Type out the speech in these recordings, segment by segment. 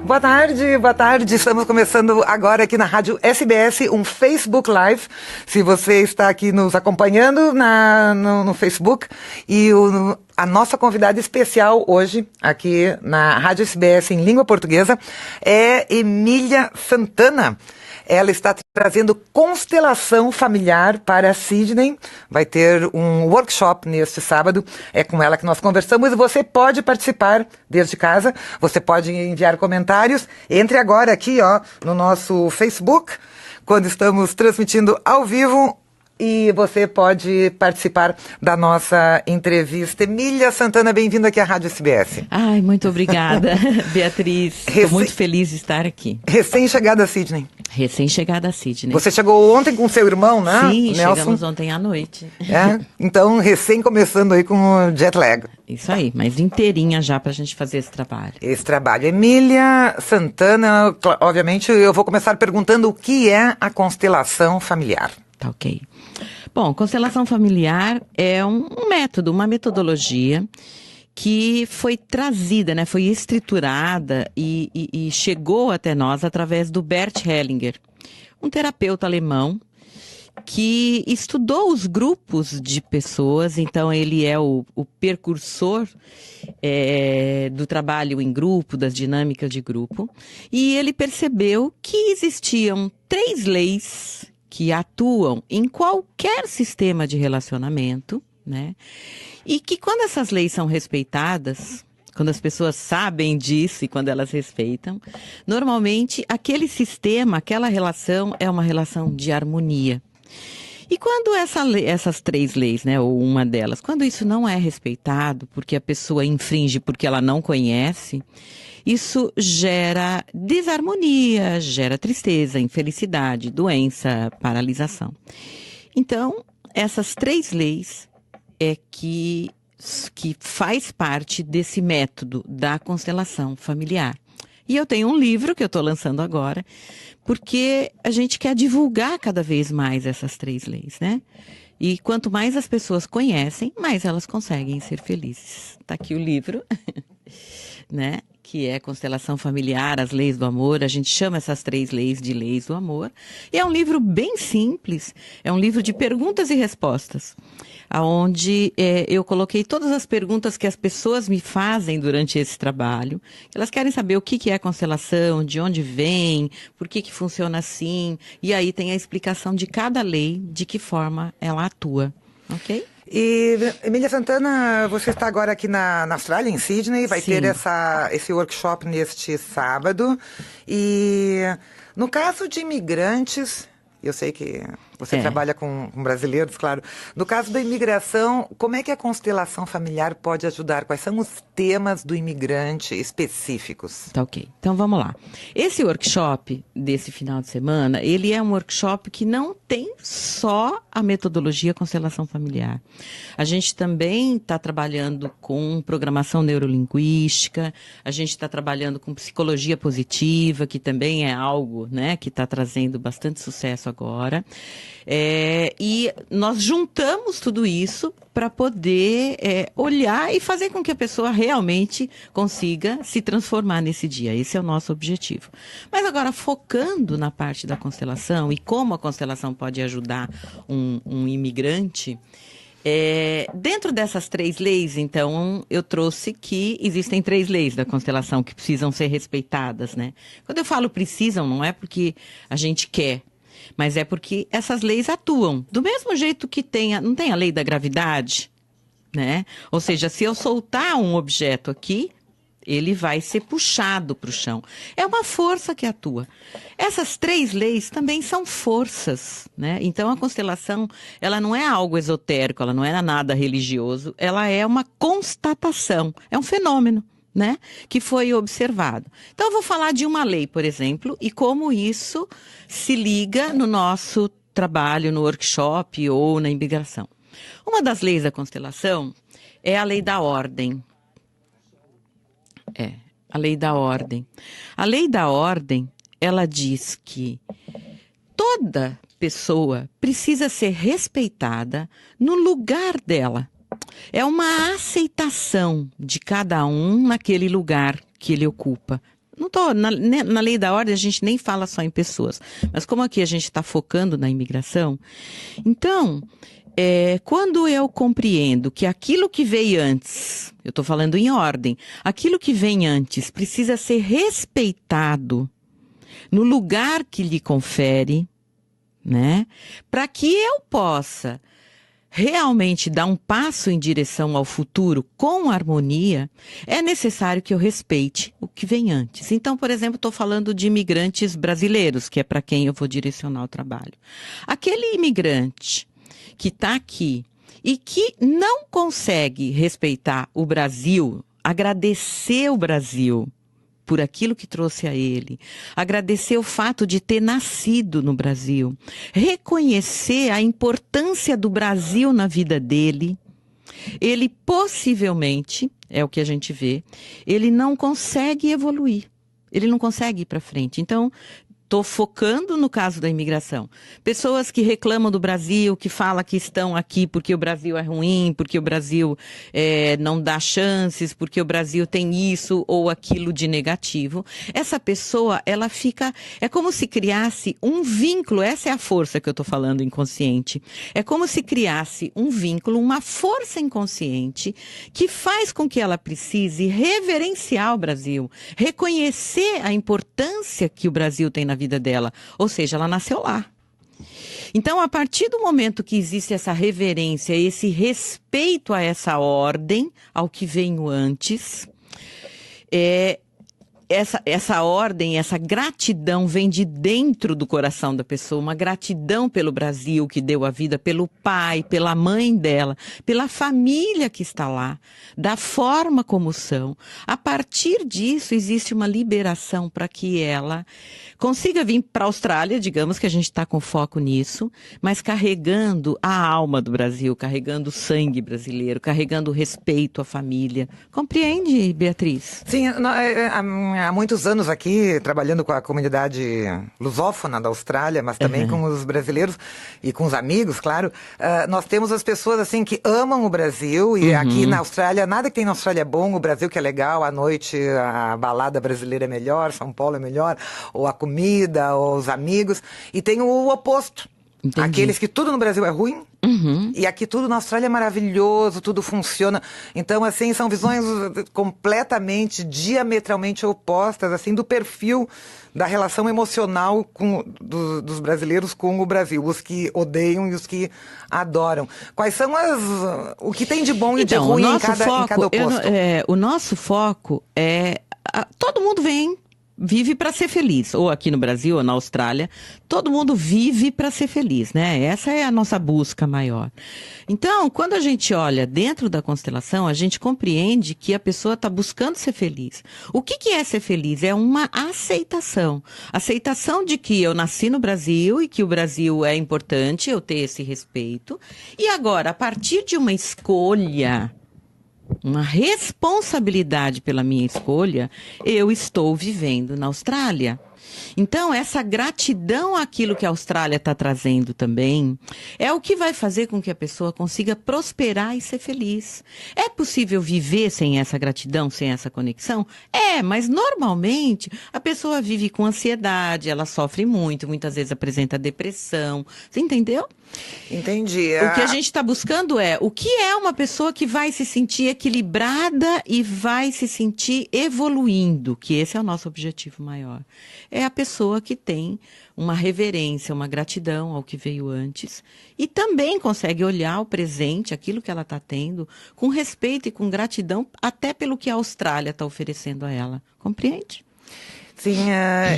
Boa tarde, boa tarde. Estamos começando agora aqui na Rádio SBS, um Facebook Live. Se você está aqui nos acompanhando no Facebook, e a nossa convidada especial hoje, aqui na Rádio SBS em língua portuguesa, é Emília Santana. Ela está trazendo constelação familiar para Sydney. Vai ter um workshop neste sábado. É com ela que nós conversamos e você pode participar desde casa. Você pode enviar comentários. Entre agora aqui, no nosso Facebook, quando estamos transmitindo ao vivo. E você pode participar da nossa entrevista. Emília Santana, bem-vinda aqui à Rádio SBS. Ai, muito obrigada, Beatriz. Estou muito feliz de estar aqui. Recém-chegada a Sydney. Recém-chegada a Sydney. Você chegou ontem com seu irmão, né? Sim, Nelson. Chegamos ontem à noite. Então, recém começando aí com o jet lag. Isso aí, mas inteirinha já pra gente fazer esse trabalho. Emília Santana, obviamente eu vou começar perguntando o que é a constelação familiar. Tá ok. Bom, constelação familiar é um método, uma metodologia que foi trazida, né, foi estruturada e chegou até nós através do Bert Hellinger, um terapeuta alemão que estudou os grupos de pessoas. Então ele é o precursor do trabalho em grupo, das dinâmicas de grupo, e ele percebeu que existiam 3 leis que atuam em qualquer sistema de relacionamento, né? E que quando essas leis são respeitadas, quando as pessoas sabem disso e quando elas respeitam, normalmente aquele sistema, aquela relação é uma relação de harmonia. E quando essas 3 leis, né, ou uma delas, quando isso não é respeitado, porque a pessoa infringe porque ela não conhece, isso gera desarmonia, gera tristeza, infelicidade, doença, paralisação. Então, essas 3 leis é que faz parte desse método da constelação familiar. E eu tenho um livro que eu estou lançando agora, porque a gente quer divulgar cada vez mais essas 3 leis, né? E quanto mais as pessoas conhecem, mais elas conseguem ser felizes. Está aqui o livro, né? Que é Constelação Familiar, as Leis do Amor. A gente chama essas 3 leis de Leis do Amor. E é um livro bem simples, é um livro de perguntas e respostas, onde eu coloquei todas as perguntas que as pessoas me fazem durante esse trabalho. Elas querem saber o que é constelação, de onde vem, por que funciona assim. E aí tem a explicação de cada lei, de que forma ela atua, ok? E, Emília Santana, você está agora aqui na Austrália, em Sydney, vai Sim. ter esse workshop neste sábado. E no caso de imigrantes, eu sei que você trabalha com brasileiros, claro. No caso da imigração, como é que a constelação familiar pode ajudar? Quais são os temas do imigrante específicos? Tá ok. Então vamos lá. Esse workshop desse final de semana, ele é um workshop que não tem só a metodologia constelação familiar. A gente também está trabalhando com programação neurolinguística, a gente está trabalhando com psicologia positiva, que também é algo, né, que está trazendo bastante sucesso agora. E nós juntamos tudo isso para poder olhar e fazer com que a pessoa realmente consiga se transformar nesse dia. Esse é o nosso objetivo. Mas agora, focando na parte da constelação e como a constelação pode ajudar um imigrante, dentro dessas 3 leis, então, eu trouxe que existem 3 leis da constelação que precisam ser respeitadas, né? Quando eu falo precisam, não é porque a gente quer, mas é porque essas leis atuam. Do mesmo jeito que não tem a lei da gravidade, né? Ou seja, se eu soltar um objeto aqui, ele vai ser puxado para o chão. É uma força que atua. Essas 3 leis também são forças, né? Então a constelação, ela não é algo esotérico, ela não é nada religioso, ela é uma constatação, é um fenômeno, né, que foi observado. Então eu vou falar de uma lei, por exemplo, e como isso se liga no nosso trabalho, no workshop ou na imigração. Uma das leis da constelação é a lei da ordem. A lei da ordem. A lei da ordem, ela diz que toda pessoa precisa ser respeitada no lugar dela. É uma aceitação de cada um naquele lugar que ele ocupa. não tô, na lei da ordem a gente nem fala só em pessoas, mas como aqui a gente está focando na imigração, então, quando eu compreendo que aquilo que veio antes, eu estou falando em ordem, aquilo que vem antes precisa ser respeitado no lugar que lhe confere, né? Para que eu possa realmente dar um passo em direção ao futuro com harmonia, é necessário que eu respeite o que vem antes. Então, por exemplo, estou falando de imigrantes brasileiros, que é para quem eu vou direcionar o trabalho. Aquele imigrante que está aqui e que não consegue respeitar o Brasil, agradecer o Brasil por aquilo que trouxe a ele, agradecer o fato de ter nascido no Brasil, reconhecer a importância do Brasil na vida dele, ele possivelmente, é o que a gente vê, ele não consegue evoluir, ele não consegue ir para frente. Então, estou focando no caso da imigração. Pessoas que reclamam do Brasil, que falam que estão aqui porque o Brasil é ruim, porque o Brasil não dá chances, porque o Brasil tem isso ou aquilo de negativo. Essa pessoa, ela fica... É como se criasse um vínculo, essa é a força que eu estou falando inconsciente. É como se criasse um vínculo, uma força inconsciente que faz com que ela precise reverenciar o Brasil, reconhecer a importância que o Brasil tem na vida dela, ou seja, ela nasceu lá. Então, a partir do momento que existe essa reverência, esse respeito a essa ordem, ao que veio antes, essa ordem, essa gratidão vem de dentro do coração da pessoa, uma gratidão pelo Brasil que deu a vida, pelo pai, pela mãe dela, pela família que está lá, da forma como são. A partir disso, existe uma liberação para que ela consiga vir para a Austrália, digamos que a gente está com foco nisso, mas carregando a alma do Brasil, carregando o sangue brasileiro, carregando o respeito à família. Compreende, Beatriz? Sim, há muitos anos aqui, trabalhando com a comunidade lusófona da Austrália, mas também com os brasileiros e com os amigos, claro, nós temos as pessoas assim que amam o Brasil e aqui na Austrália, nada que tem na Austrália é bom, o Brasil que é legal, à noite a balada brasileira é melhor, São Paulo é melhor, ou a comida, ou os amigos, e tem o oposto. Entendi. Aqueles que tudo no Brasil é ruim, e aqui tudo na Austrália é maravilhoso, tudo funciona. Então, assim, são visões completamente, diametralmente opostas, assim, do perfil da relação emocional dos brasileiros com o Brasil. Os que odeiam e os que adoram. Quais são o que tem de bom e de ruim em cada oposto? O nosso foco é... todo mundo vive para ser feliz, ou aqui no Brasil, ou na Austrália, todo mundo vive para ser feliz, né? Essa é a nossa busca maior. Então, quando a gente olha dentro da constelação, a gente compreende que a pessoa está buscando ser feliz. O que é ser feliz? É uma aceitação. Aceitação de que eu nasci no Brasil e que o Brasil é importante, eu ter esse respeito. E agora, a partir de uma escolha, uma responsabilidade pela minha escolha, eu estou vivendo na Austrália. Então, essa gratidão àquilo que a Austrália está trazendo também é o que vai fazer com que a pessoa consiga prosperar e ser feliz. É possível viver sem essa gratidão, sem essa conexão? Mas normalmente a pessoa vive com ansiedade, ela sofre muito, muitas vezes apresenta depressão. Você entendeu? Entendi. O que a gente está buscando é o que é uma pessoa que vai se sentir equilibrada e vai se sentir evoluindo, que esse é o nosso objetivo maior. É a pessoa que tem uma reverência, uma gratidão ao que veio antes e também consegue olhar o presente, aquilo que ela está tendo, com respeito e com gratidão, até pelo que a Austrália está oferecendo a ela. Compreende? Sim,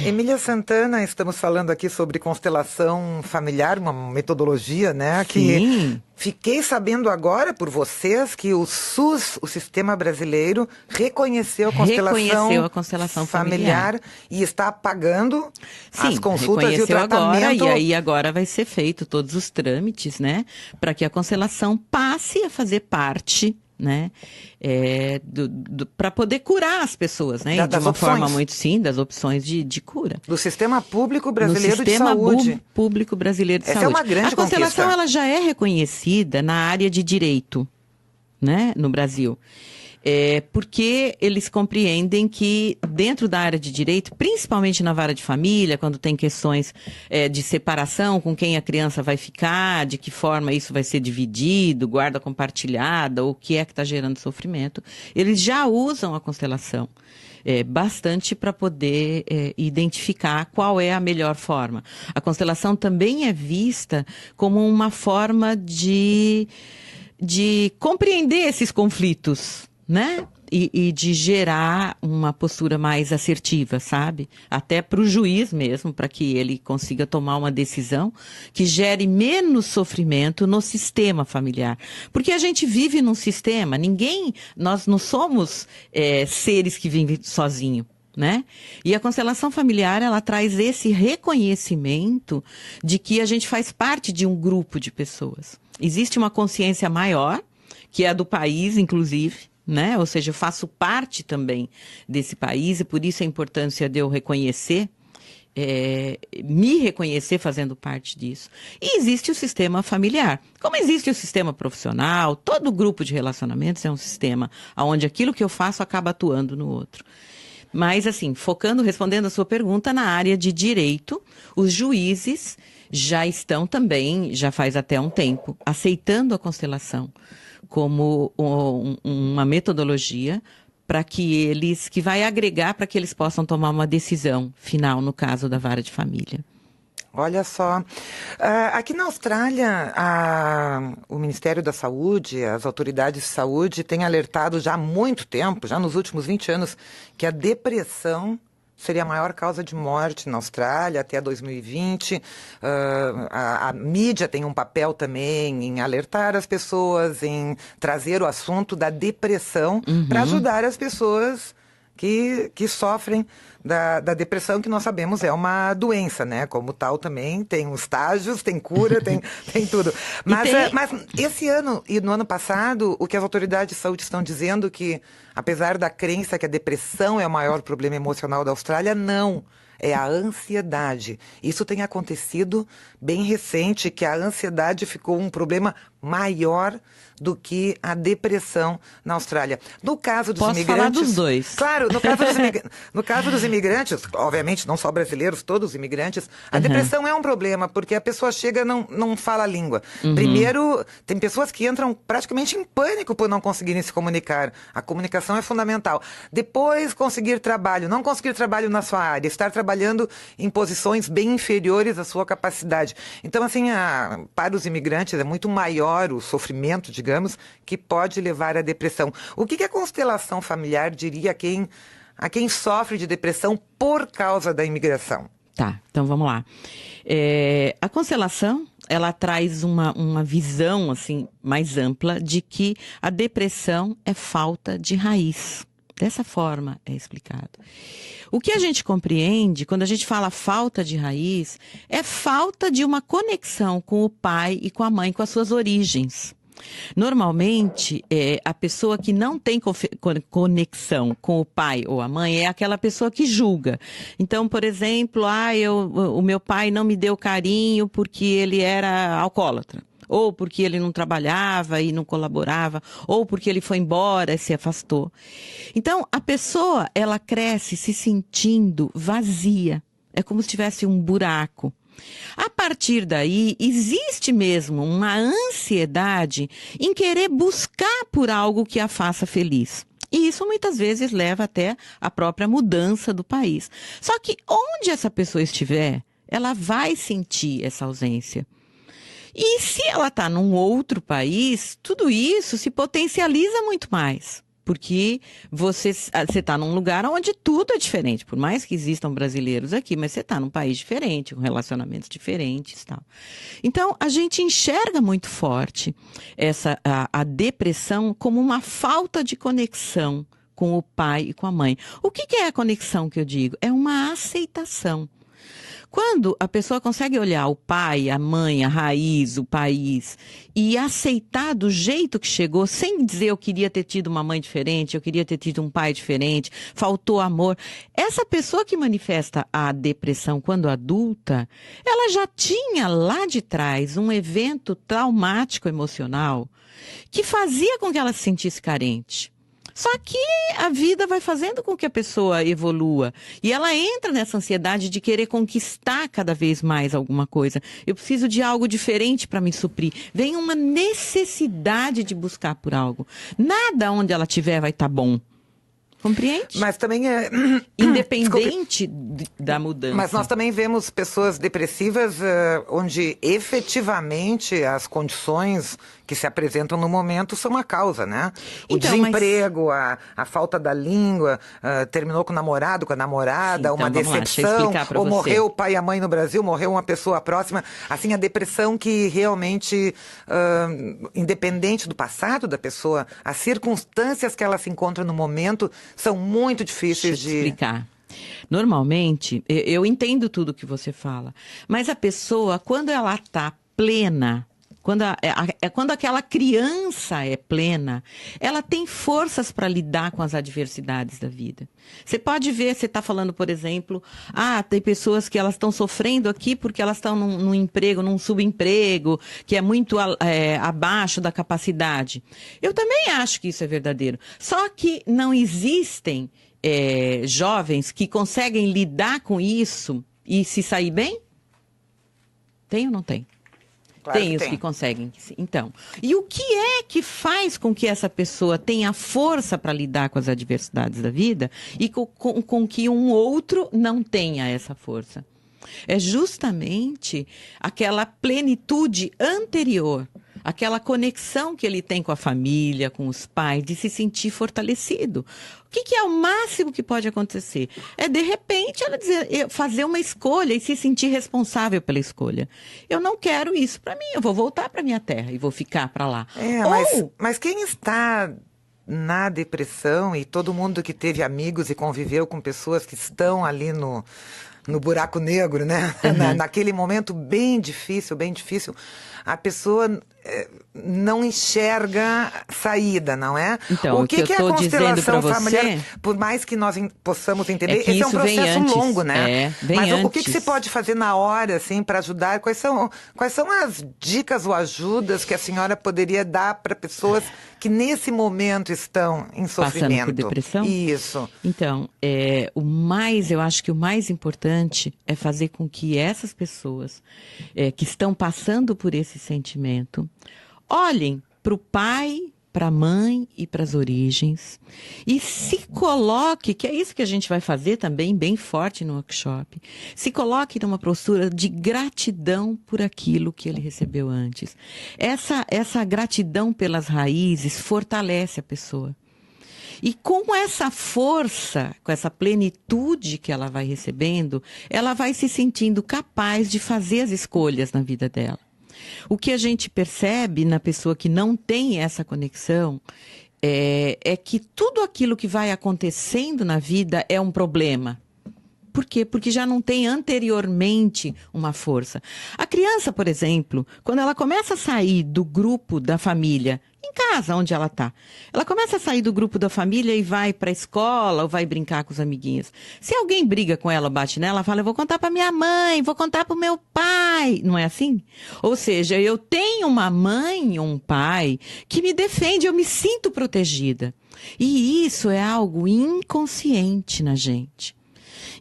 Emília Santana, estamos falando aqui sobre constelação familiar, uma metodologia, né? Sim. Que fiquei sabendo agora por vocês que o SUS, o Sistema Brasileiro, reconheceu a constelação familiar e está pagando as consultas e o tratamento. Agora, e agora vai ser feito todos os trâmites, né? Para que a constelação passe a fazer parte, né, para poder curar as pessoas, né, de uma forma muito das opções de cura. Do Sistema Público Brasileiro de Saúde. Sistema Público Brasileiro de Saúde. Essa é uma grande conquista. A constelação ela já é reconhecida na área de direito, né, no Brasil. Porque eles compreendem que dentro da área de direito, principalmente na vara de família, quando tem questões de separação, com quem a criança vai ficar, de que forma isso vai ser dividido, guarda compartilhada, ou o que é que está gerando sofrimento, eles já usam a constelação. Bastante para poder identificar qual é a melhor forma. A constelação também é vista como uma forma de compreender esses conflitos, né? E de gerar uma postura mais assertiva, sabe? Até para o juiz mesmo, para que ele consiga tomar uma decisão que gere menos sofrimento no sistema familiar. Porque a gente vive num sistema, nós não somos seres que vivem sozinhos. Né? E a constelação familiar, ela traz esse reconhecimento de que a gente faz parte de um grupo de pessoas. Existe uma consciência maior, que é a do país, inclusive, né? Ou seja, eu faço parte também desse país e por isso a importância de eu reconhecer, me reconhecer fazendo parte disso. E existe o sistema familiar. Como existe o sistema profissional, todo grupo de relacionamentos é um sistema onde aquilo que eu faço acaba atuando no outro. Mas, assim, respondendo a sua pergunta, na área de direito, os juízes já estão também, já faz até um tempo, aceitando a constelação como uma metodologia que vai agregar para que eles possam tomar uma decisão final no caso da vara de família. Olha só, aqui na Austrália, o Ministério da Saúde, as autoridades de saúde têm alertado já há muito tempo, já nos últimos 20 anos, que a depressão seria a maior causa de morte na Austrália até 2020. A mídia tem um papel também em alertar as pessoas, em trazer o assunto da depressão para ajudar as pessoas que sofrem da depressão, que nós sabemos é uma doença, né? Como tal também, tem os estágios, tem cura, tem tudo. Mas esse ano e no ano passado, o que as autoridades de saúde estão dizendo que, apesar da crença que a depressão é o maior problema emocional da Austrália, não. É a ansiedade. Isso tem acontecido bem recente, que a ansiedade ficou um problema maior do que a depressão na Austrália. No caso dos imigrantes... Posso falar dos dois. Claro, no caso dos imigrantes, obviamente não só brasileiros, todos os imigrantes, a depressão é um problema, porque a pessoa chega e não fala a língua. Primeiro, tem pessoas que entram praticamente em pânico por não conseguirem se comunicar. A comunicação é fundamental. Depois, conseguir trabalho, não conseguir trabalho na sua área, estar trabalhando em posições bem inferiores à sua capacidade. Então, assim, para os imigrantes é muito maior o sofrimento, digamos, que pode levar à depressão. O que a constelação familiar diria a quem sofre de depressão por causa da imigração? Tá, então vamos lá. A constelação, ela traz uma visão assim, mais ampla de que a depressão é falta de raiz. Dessa forma é explicado. O que a gente compreende, quando a gente fala falta de raiz, é falta de uma conexão com o pai e com a mãe, com as suas origens. Normalmente, a pessoa que não tem conexão com o pai ou a mãe é aquela pessoa que julga. Então, por exemplo, o meu pai não me deu carinho porque ele era alcoólatra. Ou porque ele não trabalhava e não colaborava, ou porque ele foi embora e se afastou. Então, a pessoa, ela cresce se sentindo vazia. É como se tivesse um buraco. A partir daí, existe mesmo uma ansiedade em querer buscar por algo que a faça feliz. E isso muitas vezes leva até a própria mudança do país. Só que onde essa pessoa estiver, ela vai sentir essa ausência. E se ela está num outro país, tudo isso se potencializa muito mais. Porque você está num lugar onde tudo é diferente. Por mais que existam brasileiros aqui, mas você está num país diferente, com relacionamentos diferentes e tal. Então, a gente enxerga muito forte a depressão como uma falta de conexão com o pai e com a mãe. O que é a conexão que eu digo? É uma aceitação. Quando a pessoa consegue olhar o pai, a mãe, a raiz, o país e aceitar do jeito que chegou, sem dizer eu queria ter tido uma mãe diferente, eu queria ter tido um pai diferente, faltou amor. Essa pessoa que manifesta a depressão quando adulta, ela já tinha lá de trás um evento traumático emocional que fazia com que ela se sentisse carente. Só que a vida vai fazendo com que a pessoa evolua. E ela entra nessa ansiedade de querer conquistar cada vez mais alguma coisa. Eu preciso de algo diferente para me suprir. Vem uma necessidade de buscar por algo. Nada onde ela estiver vai estar bom. Compreende? Mas também é... Independente da mudança. Mas nós também vemos pessoas depressivas onde efetivamente as condições que se apresentam no momento são a causa, né? O Então, desemprego, a falta da língua, terminou com o namorado, com a namorada, Sim, então, uma vamos lá, deixa eu decepção, explicar pra ou você. morreu o pai e a mãe no Brasil, morreu uma pessoa próxima. Assim, a depressão que realmente, independente do passado da pessoa, as circunstâncias que ela se encontra no momento são muito difíceis Deixa eu te explicar. Normalmente, eu entendo tudo que você fala, mas a pessoa, quando ela está plena, quando aquela criança é plena, ela tem forças para lidar com as adversidades da vida. Você pode ver, você está falando, por exemplo, tem pessoas que elas estão sofrendo aqui porque elas estão num emprego, num subemprego, que é muito abaixo da capacidade. Eu também acho que isso é verdadeiro. Só que não existem jovens que conseguem lidar com isso e se sair bem? Tem ou não tem? Claro Tem os que conseguem. Então, e o que é que faz com que essa pessoa tenha força para lidar com as adversidades da vida e com que um outro não tenha essa força? É justamente aquela plenitude anterior, aquela conexão que ele tem com a família, com os pais, de se sentir fortalecido. O que é o máximo que pode acontecer? É, de repente, ela fazer uma escolha e se sentir responsável pela escolha. Eu não quero isso para mim, eu vou voltar para minha terra e vou ficar para lá. Mas quem está na depressão, e todo mundo que teve amigos e conviveu com pessoas que estão ali no buraco negro, né? Uhum. Naquele momento bem difícil, a pessoa não enxerga saída, não é? Então, o que eu é a tô dizendo pra constelação familiar? você, Por mais que nós possamos entender, que esse é um isso vem processo antes. longo, né? Vem Mas o que antes. você pode fazer na hora, assim, para ajudar? Quais são as dicas ou ajudas que a senhora poderia dar para pessoas que nesse momento estão em sofrimento? Passando por depressão? Isso. Então, eu acho que o mais importante é fazer com que essas pessoas que estão passando por esse sentimento olhem para o pai, para a mãe e para as origens e se coloque, que é isso que a gente vai fazer também bem forte no workshop, se coloque numa postura de gratidão por aquilo que ele recebeu antes. Essa gratidão pelas raízes fortalece a pessoa. E com essa força, com essa plenitude que ela vai recebendo, ela vai se sentindo capaz de fazer as escolhas na vida dela. O que a gente percebe na pessoa que não tem essa conexão é que tudo aquilo que vai acontecendo na vida é um problema. Por quê? Porque já não tem anteriormente uma força. A criança, por exemplo, quando ela começa a sair do grupo da família, em casa onde ela está, ela começa a sair do grupo da família e vai para a escola ou vai brincar com os amiguinhos. Se alguém briga com ela, bate nela, ela fala, eu vou contar para minha mãe, vou contar para o meu pai. Não é assim? Ou seja, eu tenho uma mãe ou um pai que me defende, eu me sinto protegida. E isso é algo inconsciente na gente.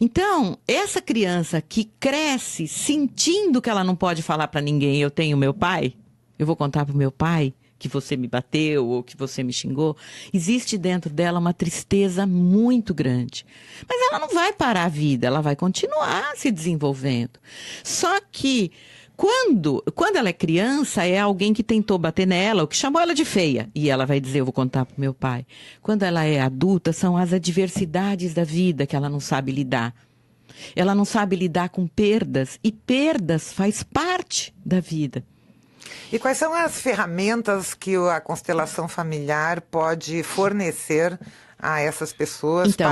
Então, essa criança que cresce sentindo que ela não pode falar para ninguém, eu tenho meu pai, eu vou contar para o meu pai que você me bateu ou que você me xingou, existe dentro dela uma tristeza muito grande. Mas ela não vai parar a vida, ela vai continuar se desenvolvendo. Só que quando ela é criança, é alguém que tentou bater nela, ou que chamou ela de feia. E ela vai dizer, eu vou contar pro meu pai. Quando ela é adulta, são as adversidades da vida que ela não sabe lidar. Ela não sabe lidar com perdas, e perdas faz parte da vida. E quais são as ferramentas que a constelação familiar pode fornecer a essas pessoas Então,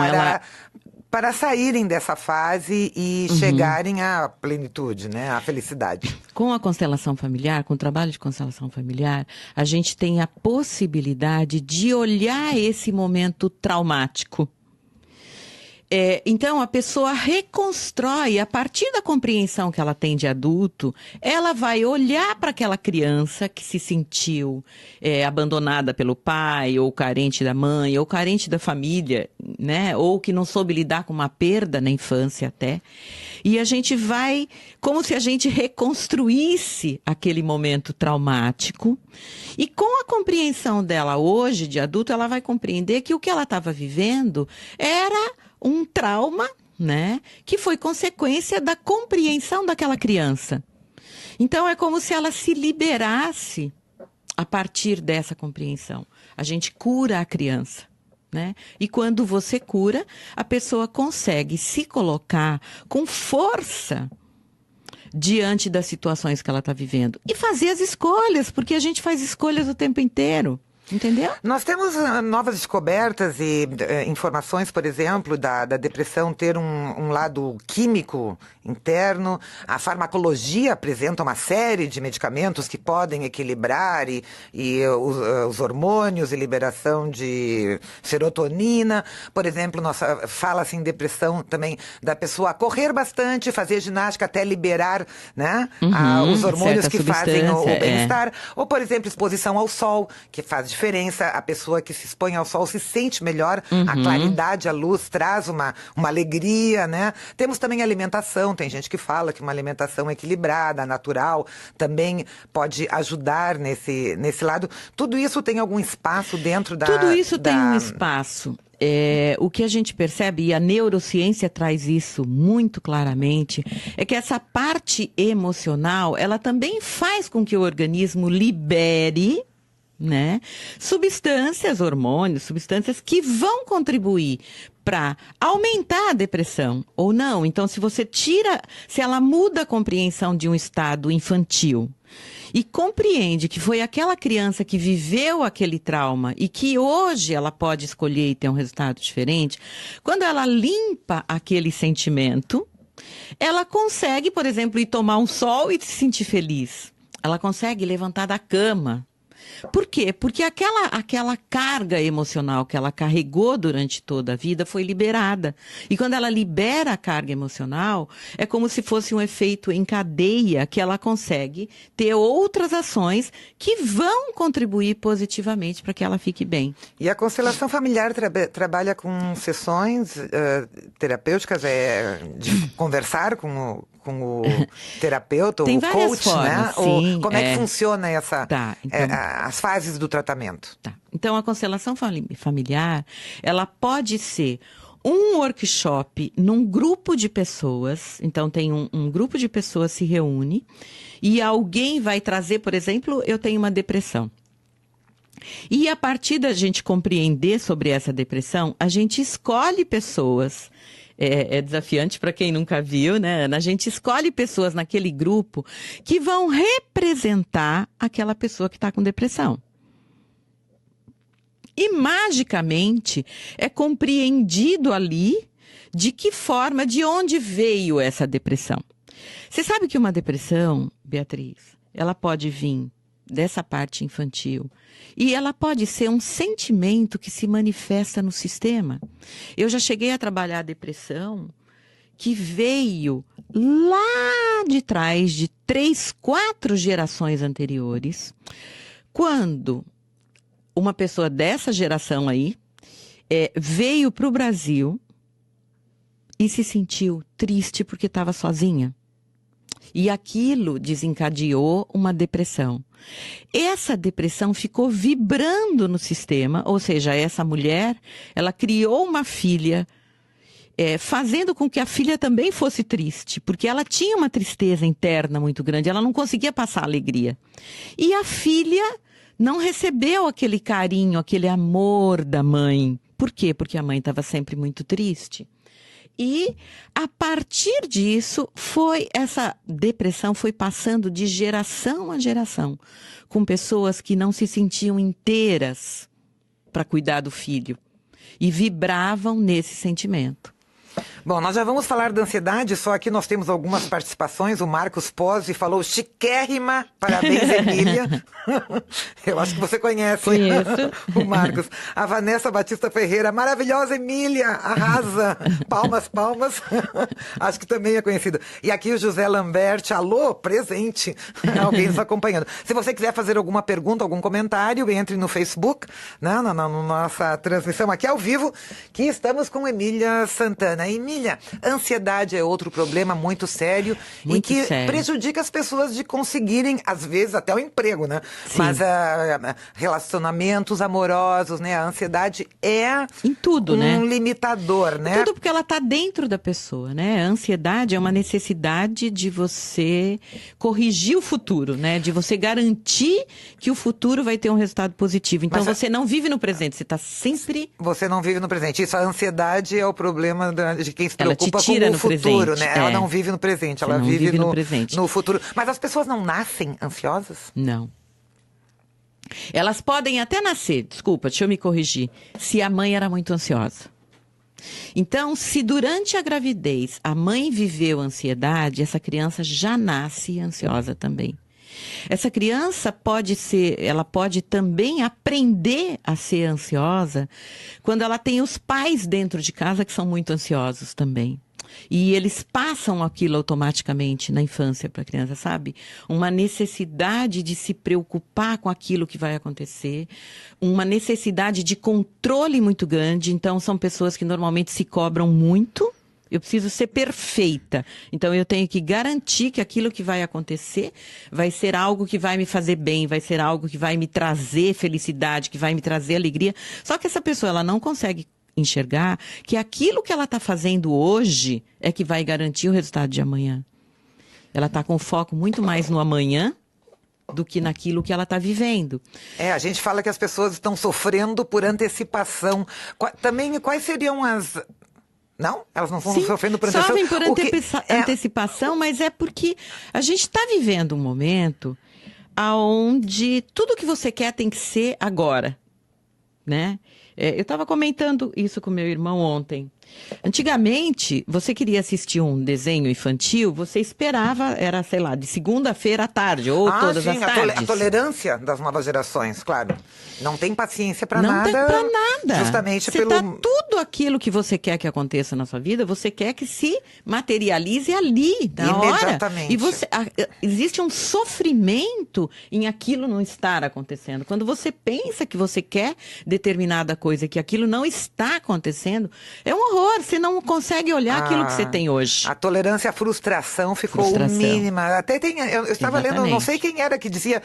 para saírem dessa fase e chegarem à plenitude, né, à felicidade? Com a constelação familiar, com o trabalho de constelação familiar, a gente tem a possibilidade de olhar esse momento traumático. Então, a pessoa reconstrói, a partir da compreensão que ela tem de adulto, ela vai olhar para aquela criança que se sentiu abandonada pelo pai, ou carente da mãe, ou carente da família, né? Ou que não soube lidar com uma perda na infância até. E a gente vai, como se a gente reconstruísse aquele momento traumático. E com a compreensão dela hoje, de adulto, ela vai compreender que o que ela estava vivendo era um trauma, né, que foi consequência da compreensão daquela criança. Então, é como se ela se liberasse a partir dessa compreensão. A gente cura a criança, né? E quando você cura, a pessoa consegue se colocar com força diante das situações que ela está vivendo. E fazer as escolhas, porque a gente faz escolhas o tempo inteiro. Entendeu? Nós temos novas descobertas e informações, por exemplo, da depressão ter um lado químico interno. A farmacologia apresenta uma série de medicamentos que podem equilibrar os hormônios e liberação de serotonina. Por exemplo, fala-se em depressão também da pessoa correr bastante, fazer ginástica até liberar, né, os hormônios que fazem o bem-estar. Ou, por exemplo, exposição ao sol, que faz diferença. A pessoa que se expõe ao sol se sente melhor, a claridade, a luz traz uma alegria, né? Temos também alimentação, tem gente que fala que uma alimentação equilibrada, natural, também pode ajudar nesse lado. Tudo isso tem algum espaço dentro da... Tudo isso tem um espaço. O que a gente percebe, e a neurociência traz isso muito claramente, é que essa parte emocional, ela também faz com que o organismo libere, né, substâncias, hormônios, substâncias que vão contribuir para aumentar a depressão ou não. Então, se ela muda a compreensão de um estado infantil e compreende que foi aquela criança que viveu aquele trauma e que hoje ela pode escolher e ter um resultado diferente, quando ela limpa aquele sentimento, ela consegue, por exemplo, ir tomar um sol e se sentir feliz. Ela consegue levantar da cama. Por quê? Porque aquela carga emocional que ela carregou durante toda a vida foi liberada. E quando ela libera a carga emocional, é como se fosse um efeito em cadeia que ela consegue ter outras ações que vão contribuir positivamente para que ela fique bem. E a constelação familiar trabalha com sessões terapêuticas, de conversar com o terapeuta, Tem o várias coach, formas, né? sim, Como é que funciona as fases do tratamento? Tá. Então, a constelação familiar, ela pode ser um workshop num grupo de pessoas. Então, tem um grupo de pessoas se reúne e alguém vai trazer, por exemplo, eu tenho uma depressão. E a partir da gente compreender sobre essa depressão, a gente escolhe pessoas. É desafiante para quem nunca viu, né, Ana? A gente escolhe pessoas naquele grupo que vão representar aquela pessoa que está com depressão. E, magicamente, é compreendido ali de que forma, de onde veio essa depressão. Você sabe que uma depressão, Beatriz, ela pode vir dessa parte infantil. E ela pode ser um sentimento que se manifesta no sistema. Eu já cheguei a trabalhar a depressão que veio lá de trás, de 3, 4 gerações anteriores, quando uma pessoa dessa geração aí veio para o Brasil e se sentiu triste porque estava sozinha. E aquilo desencadeou uma depressão. Essa depressão ficou vibrando no sistema, ou seja, essa mulher, ela criou uma filha, fazendo com que a filha também fosse triste, porque ela tinha uma tristeza interna muito grande, ela não conseguia passar alegria. E a filha não recebeu aquele carinho, aquele amor da mãe. Por quê? Porque a mãe estava sempre muito triste. E, a partir disso, essa depressão foi passando de geração a geração, com pessoas que não se sentiam inteiras para cuidar do filho e vibravam nesse sentimento. Bom, nós já vamos falar da ansiedade, só aqui nós temos algumas participações. O Marcos Pozzi falou chiquérrima, parabéns, Emília. Eu acho que você conhece. Conheço. O Marcos. A Vanessa Batista Ferreira, maravilhosa, Emília, arrasa. Palmas, palmas. Acho que também é conhecido. E aqui o José Lambert, alô, presente. Alguém nos acompanhando. Se você quiser fazer alguma pergunta, algum comentário, entre no Facebook, né, na nossa transmissão aqui ao vivo, que estamos com Emília Santana. Emília, ansiedade é outro problema muito sério Muito e que sério. prejudica as pessoas de conseguirem, às vezes, até o emprego, né? Sim. Mas relacionamentos amorosos, né? A ansiedade é Em tudo, né? limitador, né? Tudo porque ela está dentro da pessoa, né? A ansiedade é uma necessidade de você corrigir o futuro, né? De você garantir que o futuro vai ter um resultado positivo. Então você não vive no presente, você está sempre... Você não vive no presente. Isso, a ansiedade é o problema de quem se Ela te preocupa com tira o no futuro, presente, né? Ela é. não vive no presente, Você ela não vive no presente. no futuro. Mas as pessoas não nascem ansiosas? Não. Elas podem até nascer, desculpa, deixa eu me corrigir, se a mãe era muito ansiosa. Então, se durante a gravidez a mãe viveu ansiedade, essa criança já nasce ansiosa também. Essa criança ela pode também aprender a ser ansiosa quando ela tem os pais dentro de casa que são muito ansiosos também. E eles passam aquilo automaticamente na infância para a criança, sabe? Uma necessidade de se preocupar com aquilo que vai acontecer, uma necessidade de controle muito grande. Então, são pessoas que normalmente se cobram muito. Eu preciso ser perfeita. Então, eu tenho que garantir que aquilo que vai acontecer vai ser algo que vai me fazer bem, vai ser algo que vai me trazer felicidade, que vai me trazer alegria. Só que essa pessoa, ela não consegue enxergar que aquilo que ela está fazendo hoje é que vai garantir o resultado de amanhã. Ela está com foco muito mais no amanhã do que naquilo que ela está vivendo. A gente fala que as pessoas estão sofrendo por antecipação. Também, quais seriam as... Não? Elas não estão sofrendo por antecipação? Sofrem por antecipação, mas é porque a gente está vivendo um momento onde tudo que você quer tem que ser agora, né? Eu estava comentando isso com meu irmão ontem. Antigamente, você queria assistir um desenho infantil, você esperava, era, sei lá, de segunda-feira à tarde, ou todas as tardes. A tolerância das novas gerações, claro. Não tem paciência para nada. Não tem pra nada. Justamente você tudo aquilo que você quer que aconteça na sua vida, você quer que se materialize ali, na imediatamente. hora. E existe um sofrimento em aquilo não estar acontecendo. Quando você pensa que você quer determinada coisa, que aquilo não está acontecendo, é um horror. Você não consegue olhar aquilo que você tem hoje. A tolerância à frustração ficou mínima. Até eu estava lendo, não sei quem era que dizia,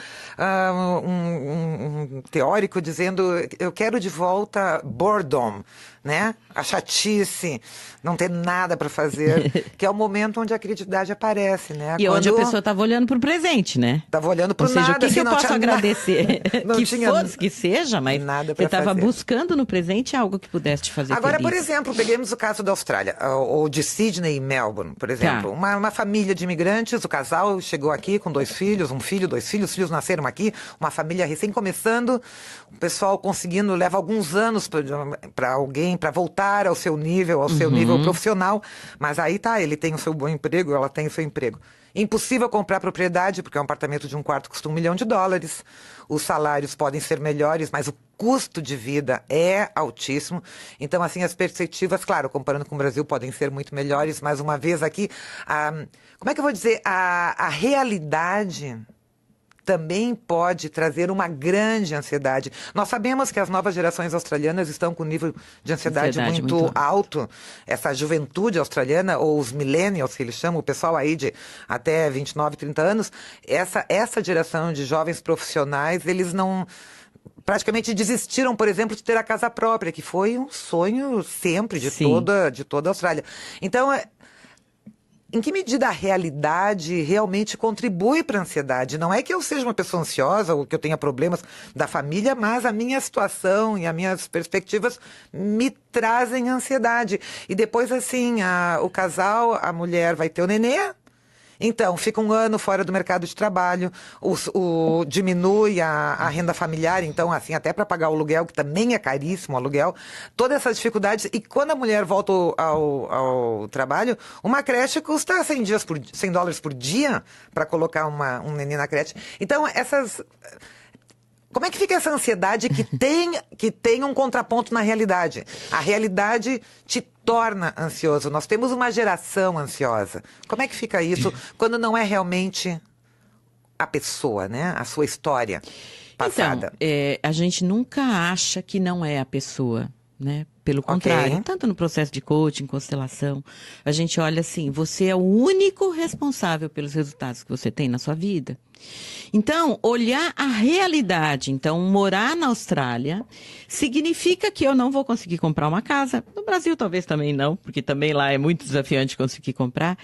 um teórico dizendo, eu quero de volta boredom, né? A chatice, não ter nada para fazer, que é o momento onde a criatividade aparece, né? E onde a pessoa estava olhando para o presente, né? Estava olhando para o nada. Ou seja, o que eu posso agradecer? Que seja, mas você estava buscando no presente algo que pudesse te fazer Agora, feliz. por exemplo, peguemos o caso da Austrália, ou de Sydney e Melbourne, por exemplo. Uma família de imigrantes, o casal chegou aqui com 2 filhos, um filho, 2 filhos, os filhos nasceram aqui, uma família recém começando, o pessoal conseguindo, leva alguns anos para alguém, para voltar ao seu nível, profissional, mas aí ele tem o seu bom emprego, ela tem o seu emprego. Impossível comprar propriedade, porque um apartamento de 1 quarto custa $1 milhão. Os salários podem ser melhores, mas o custo de vida é altíssimo. Então, assim, as perspectivas, claro, comparando com o Brasil, podem ser muito melhores. Mais uma vez aqui, como é que eu vou dizer? A realidade também pode trazer uma grande ansiedade. Nós sabemos que as novas gerações australianas estão com um nível de ansiedade muito alto. Essa juventude australiana, ou os millennials, que eles chamam, o pessoal aí de até 29, 30 anos, essa geração de jovens profissionais, eles não... praticamente desistiram, por exemplo, de ter a casa própria, que foi um sonho sempre de toda a Austrália. Então, em que medida a realidade realmente contribui para a ansiedade? Não é que eu seja uma pessoa ansiosa ou que eu tenha problemas da família, mas a minha situação e as minhas perspectivas me trazem ansiedade. E depois, assim, o casal, a mulher vai ter o nenê, Então, fica um ano fora do mercado de trabalho, diminui a renda familiar, então, assim, até para pagar o aluguel, que também é caríssimo o aluguel, todas essas dificuldades. E quando a mulher volta ao trabalho, uma creche custa $100 por dia para colocar um neném na creche. Então, como é que fica essa ansiedade que tem um contraponto na realidade? A realidade te torna ansioso. Nós temos uma geração ansiosa. Como é que fica isso quando não é realmente a pessoa, né? A sua história passada? Então, a gente nunca acha que não é a pessoa, né? Pelo contrário, tanto no processo de coaching, constelação, a gente olha assim, você é o único responsável pelos resultados que você tem na sua vida. Então, olhar a realidade, então, morar na Austrália, significa que eu não vou conseguir comprar uma casa. No Brasil, talvez também não, porque também lá é muito desafiante conseguir comprar.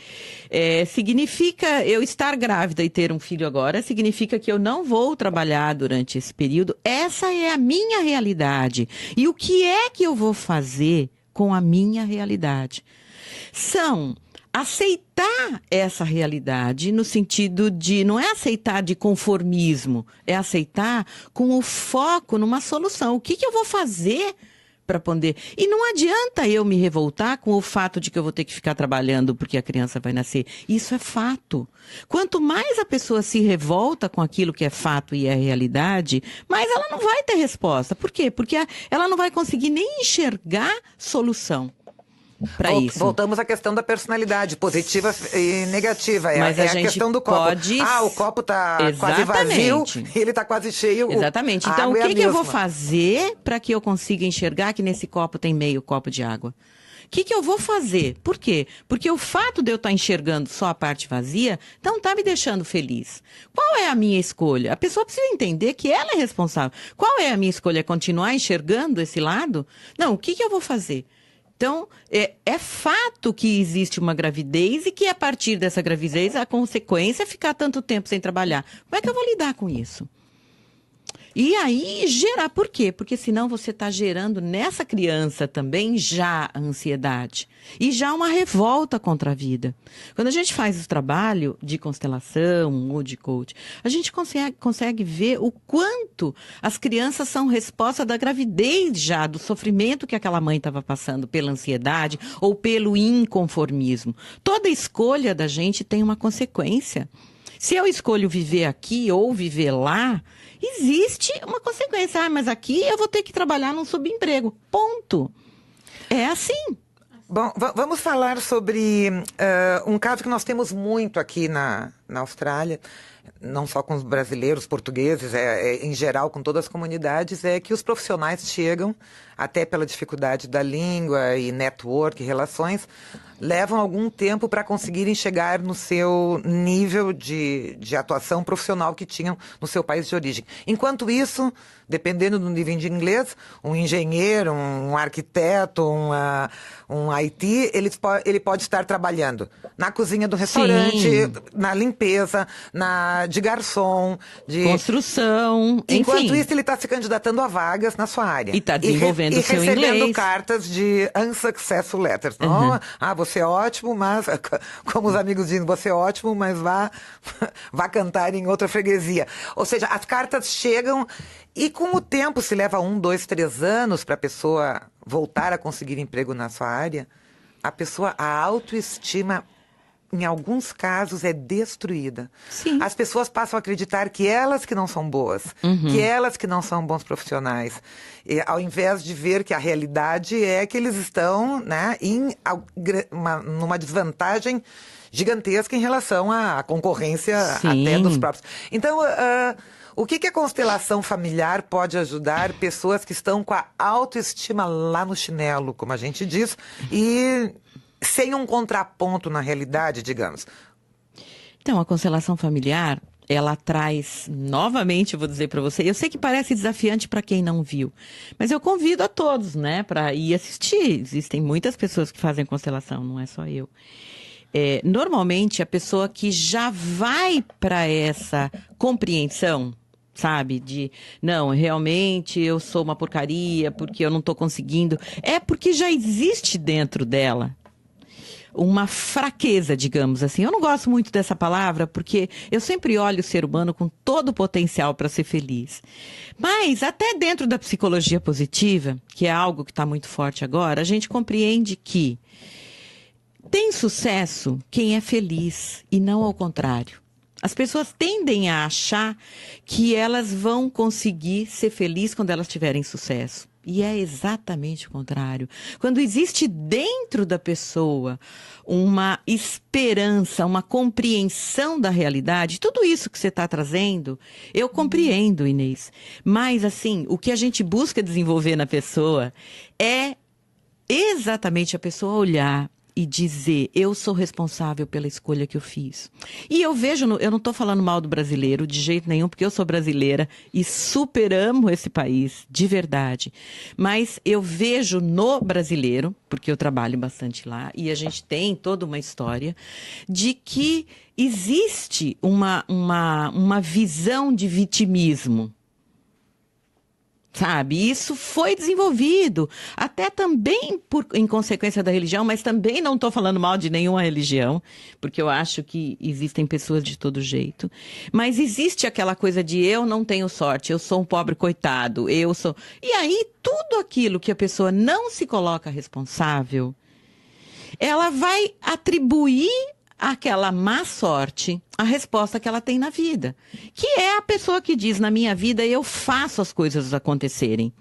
Significa eu estar grávida e ter um filho agora, significa que eu não vou trabalhar durante esse período. Essa é a minha realidade. E o que é que eu vou fazer com a minha realidade? São aceitar essa realidade no sentido de, não é aceitar de conformismo, é aceitar com o foco numa solução. O que eu vou fazer para poder... E não adianta eu me revoltar com o fato de que eu vou ter que ficar trabalhando porque a criança vai nascer. Isso é fato. Quanto mais a pessoa se revolta com aquilo que é fato e é realidade, mais ela não vai ter resposta. Por quê? Porque ela não vai conseguir nem enxergar solução. Voltamos à questão da personalidade, positiva e negativa. Mas a questão do copo. O copo está quase vazio e ele está quase cheio. Exatamente. Então, o que eu vou fazer para que eu consiga enxergar que nesse copo tem meio copo de água? O que eu vou fazer? Por quê? Porque o fato de eu estar enxergando só a parte vazia não está me deixando feliz. Qual é a minha escolha? A pessoa precisa entender que ela é responsável. Qual é a minha escolha? É continuar enxergando esse lado? Não, o que eu vou fazer? Então, é fato que existe uma gravidez e que a partir dessa gravidez a consequência é ficar tanto tempo sem trabalhar. Como é que eu vou lidar com isso? E aí gerar, por quê? Porque senão você está gerando nessa criança também já a ansiedade e já uma revolta contra a vida. Quando a gente faz o trabalho de constelação ou de coach, a gente consegue ver o quanto as crianças são resposta da gravidez já, do sofrimento que aquela mãe estava passando pela ansiedade ou pelo inconformismo. Toda escolha da gente tem uma consequência. Se eu escolho viver aqui ou viver lá, existe uma consequência. Mas aqui eu vou ter que trabalhar num subemprego. Ponto. É assim. Bom, vamos falar sobre um caso que nós temos muito aqui na Austrália, não só com os brasileiros, portugueses, em geral com todas as comunidades, é que os profissionais chegam, até pela dificuldade da língua e network, relações, levam algum tempo para conseguirem chegar no seu nível de atuação profissional que tinham no seu país de origem. Enquanto isso, dependendo do nível de inglês, um engenheiro, um arquiteto, um IT, ele pode estar trabalhando na cozinha do restaurante, sim, na limpeza, de garçom, de construção, enquanto enfim. isso, ele está se candidatando a vagas na sua área. E está desenvolvendo o seu inglês. E recebendo cartas de unsuccessful letters. Uhum. Você é ótimo, mas, como os amigos dizem, você é ótimo, mas vá cantar em outra freguesia. Ou seja, as cartas chegam e com o tempo, se leva 1, 2, 3 anos para a pessoa voltar a conseguir emprego na sua área, a autoestima, em alguns casos, é destruída. Sim. As pessoas passam a acreditar que elas que não são boas, que elas que não são bons profissionais, ao invés de ver que a realidade é que eles estão, né, numa desvantagem gigantesca em relação à concorrência, sim, até dos próprios. Então, o que a constelação familiar pode ajudar pessoas que estão com a autoestima lá no chinelo, como a gente diz, e sem um contraponto na realidade, digamos? Então, a constelação familiar, ela traz, novamente, eu vou dizer para você, eu sei que parece desafiante para quem não viu, mas eu convido a todos, né, para ir assistir. Existem muitas pessoas que fazem constelação, não é só eu. Normalmente, a pessoa que já vai para essa compreensão, sabe, de, não, realmente eu sou uma porcaria, porque eu não estou conseguindo, é porque já existe dentro dela uma fraqueza, digamos assim. Eu não gosto muito dessa palavra, porque eu sempre olho o ser humano com todo o potencial para ser feliz. Mas, até dentro da psicologia positiva, que é algo que está muito forte agora, a gente compreende que tem sucesso quem é feliz e não ao contrário. As pessoas tendem a achar que elas vão conseguir ser felizes quando elas tiverem sucesso. E é exatamente o contrário. Quando existe dentro da pessoa uma esperança, uma compreensão da realidade, tudo isso que você está trazendo, eu compreendo, Inês. Mas, assim, o que a gente busca desenvolver na pessoa é exatamente a pessoa olhar e dizer, eu sou responsável pela escolha que eu fiz. E eu vejo, eu não estou falando mal do brasileiro de jeito nenhum, porque eu sou brasileira e super amo esse país, de verdade. Mas eu vejo no brasileiro, porque eu trabalho bastante lá, e a gente tem toda uma história, de que existe uma visão de vitimismo. Sabe, isso foi desenvolvido, até também em consequência da religião, mas também não estou falando mal de nenhuma religião, porque eu acho que existem pessoas de todo jeito. Mas existe aquela coisa de eu não tenho sorte, eu sou um pobre coitado, eu sou... E aí, tudo aquilo que a pessoa não se coloca responsável, ela vai atribuir aquela má sorte, a resposta que ela tem na vida. Que é a pessoa que diz, na minha vida eu faço as coisas acontecerem.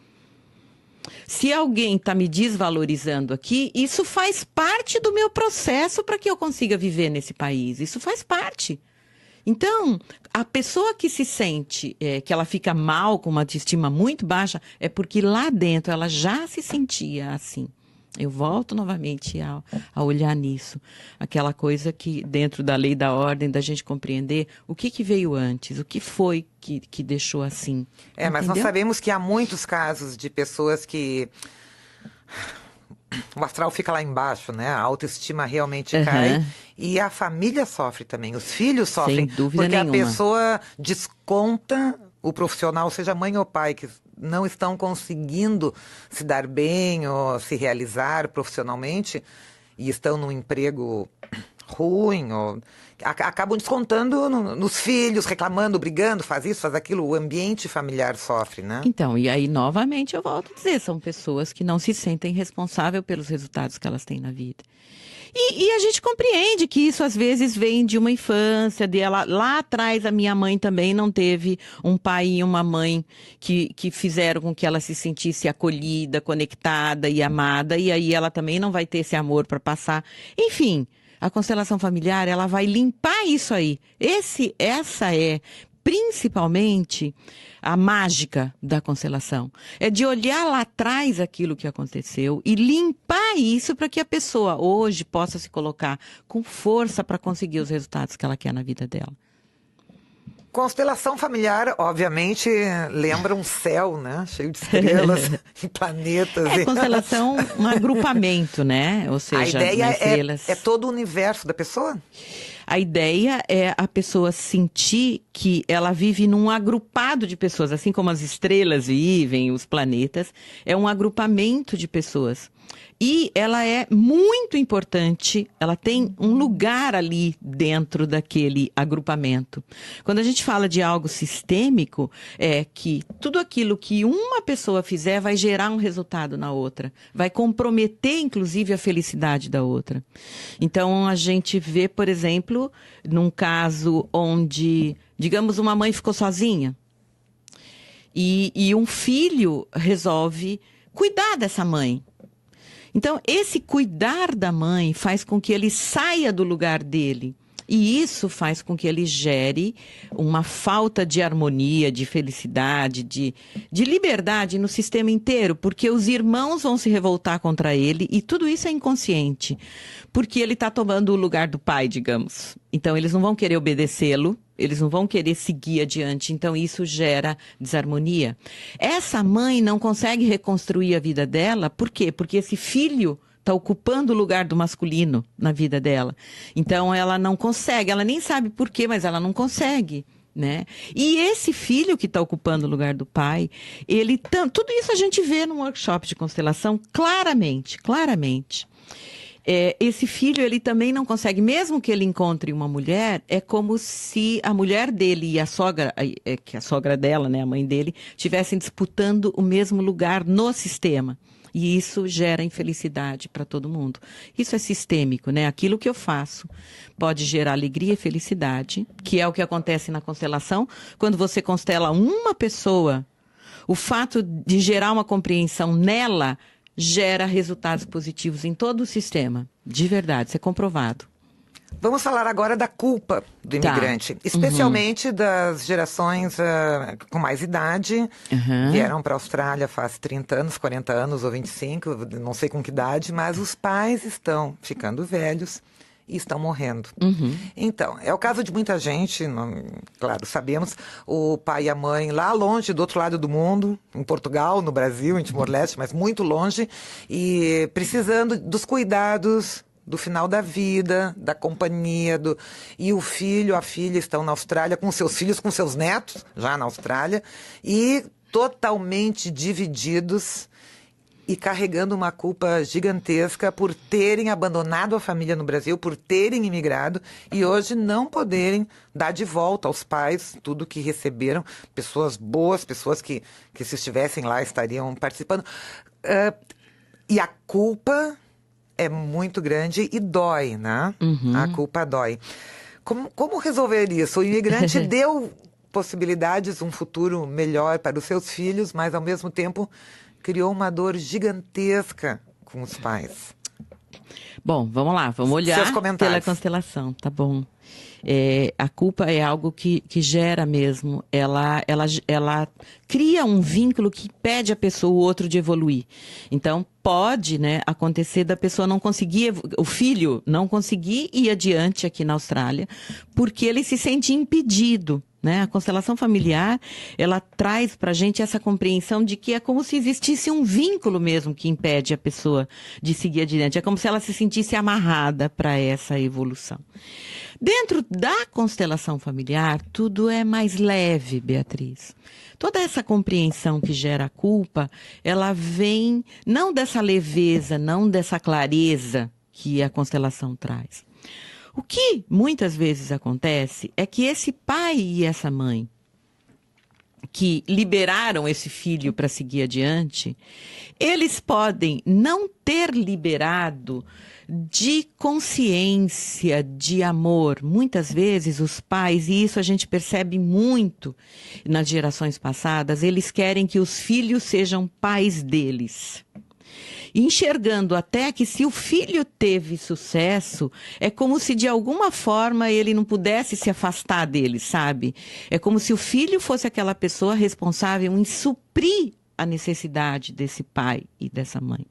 Se alguém está me desvalorizando aqui, isso faz parte do meu processo para que eu consiga viver nesse país. Isso faz parte. Então, a pessoa que se sente, que ela fica mal, com uma autoestima muito baixa, é porque lá dentro ela já se sentia assim. Eu volto novamente a olhar nisso. Aquela coisa que, dentro da lei da ordem, da gente compreender o que veio antes, o que foi que deixou assim. Mas entendeu? nós sabemos que há muitos casos de pessoas que o astral fica lá embaixo, né? A autoestima realmente cai. E a família sofre também, os filhos sofrem. Sem dúvida porque nenhuma. A pessoa desconta o profissional, seja mãe ou pai, que não estão conseguindo se dar bem ou se realizar profissionalmente e estão num emprego ruim, ou acabam descontando nos filhos, reclamando, brigando, faz isso, faz aquilo. O ambiente familiar sofre, né? Então, e aí, novamente, eu volto a dizer, são pessoas que não se sentem responsáveis pelos resultados que elas têm na vida. E a gente compreende que isso às vezes vem de uma infância, lá atrás a minha mãe também não teve um pai e uma mãe que fizeram com que ela se sentisse acolhida, conectada e amada, e aí ela também não vai ter esse amor para passar. Enfim, a constelação familiar, ela vai limpar isso aí. Essa é principalmente a mágica da constelação. É de olhar lá atrás aquilo que aconteceu e limpar isso para que a pessoa hoje possa se colocar com força para conseguir os resultados que ela quer na vida dela. Constelação familiar, obviamente, lembra um céu, né? Cheio de estrelas e planetas. Constelação, um agrupamento, né? Ou seja, a ideia estrelas... é todo o universo da pessoa? A ideia é a pessoa sentir que ela vive num agrupado de pessoas, assim como as estrelas vivem, os planetas, é um agrupamento de pessoas. E ela é muito importante, ela tem um lugar ali dentro daquele agrupamento. Quando a gente fala de algo sistêmico, é que tudo aquilo que uma pessoa fizer vai gerar um resultado na outra, vai comprometer inclusive a felicidade da outra. Então a gente vê, por exemplo, num caso onde, digamos, uma mãe ficou sozinha e um filho resolve cuidar dessa mãe. Então, esse cuidar da mãe faz com que ele saia do lugar dele. E isso faz com que ele gere uma falta de harmonia, de felicidade, de liberdade no sistema inteiro, porque os irmãos vão se revoltar contra ele e tudo isso é inconsciente, porque ele está tomando o lugar do pai, digamos. Então, eles não vão querer obedecê-lo, eles não vão querer seguir adiante, então isso gera desarmonia. Essa mãe não consegue reconstruir a vida dela, por quê? Porque esse filho está ocupando o lugar do masculino na vida dela. Então ela não consegue, ela nem sabe por quê, mas ela não consegue, né? E esse filho que está ocupando o lugar do pai, tudo isso a gente vê no workshop de constelação claramente. esse filho, ele também não consegue, mesmo que ele encontre uma mulher, é como se a mulher dele e a sogra, que a sogra dela, né, a mãe dele, estivessem disputando o mesmo lugar no sistema. E isso gera infelicidade para todo mundo. Isso é sistêmico, né? Aquilo que eu faço pode gerar alegria e felicidade, que é o que acontece na constelação. Quando você constela uma pessoa, o fato de gerar uma compreensão nela gera resultados positivos em todo o sistema. De verdade, isso é comprovado. Vamos falar agora da culpa do imigrante, especialmente das gerações com mais idade, vieram para a Austrália faz 30 anos, 40 anos ou 25, não sei com que idade, mas os pais estão ficando velhos e estão morrendo. Então, é o caso de muita gente, claro, sabemos, o pai e a mãe lá longe, do outro lado do mundo, em Portugal, no Brasil, em Timor-Leste, mas muito longe, e precisando dos cuidados do final da vida, da companhia, e o filho, a filha estão na Austrália com seus filhos, com seus netos, já na Austrália, e totalmente divididos e carregando uma culpa gigantesca por terem abandonado a família no Brasil, por terem imigrado e hoje não poderem dar de volta aos pais tudo que receberam, pessoas boas, pessoas que se estivessem lá estariam participando. E a culpa é muito grande e dói, né? A culpa dói. Como resolver isso? O imigrante deu possibilidades, um futuro melhor para os seus filhos, mas ao mesmo tempo criou uma dor gigantesca com os pais. Bom, vamos lá, vamos olhar pela constelação, tá bom. A culpa é algo que gera mesmo, ela cria um vínculo que impede a pessoa, o outro, de evoluir. Então, pode, né, acontecer da pessoa não conseguir, o filho não conseguir ir adiante aqui na Austrália, porque ele se sente impedido. Né? A constelação familiar, ela traz pra gente essa compreensão de que é como se existisse um vínculo mesmo que impede a pessoa de seguir adiante. É como se ela se sentisse amarrada para essa evolução. Dentro da constelação familiar, tudo é mais leve, Beatriz. Toda essa compreensão que gera a culpa, ela vem não dessa leveza, não dessa clareza que a constelação traz. O que muitas vezes acontece é que esse pai e essa mãe que liberaram esse filho para seguir adiante, eles podem não ter liberado de consciência, de amor. Muitas vezes os pais, e isso a gente percebe muito nas gerações passadas, eles querem que os filhos sejam pais deles. Enxergando até que se o filho teve sucesso, é como se de alguma forma ele não pudesse se afastar dele, sabe? É como se o filho fosse aquela pessoa responsável em suprir a necessidade desse pai e dessa mãe.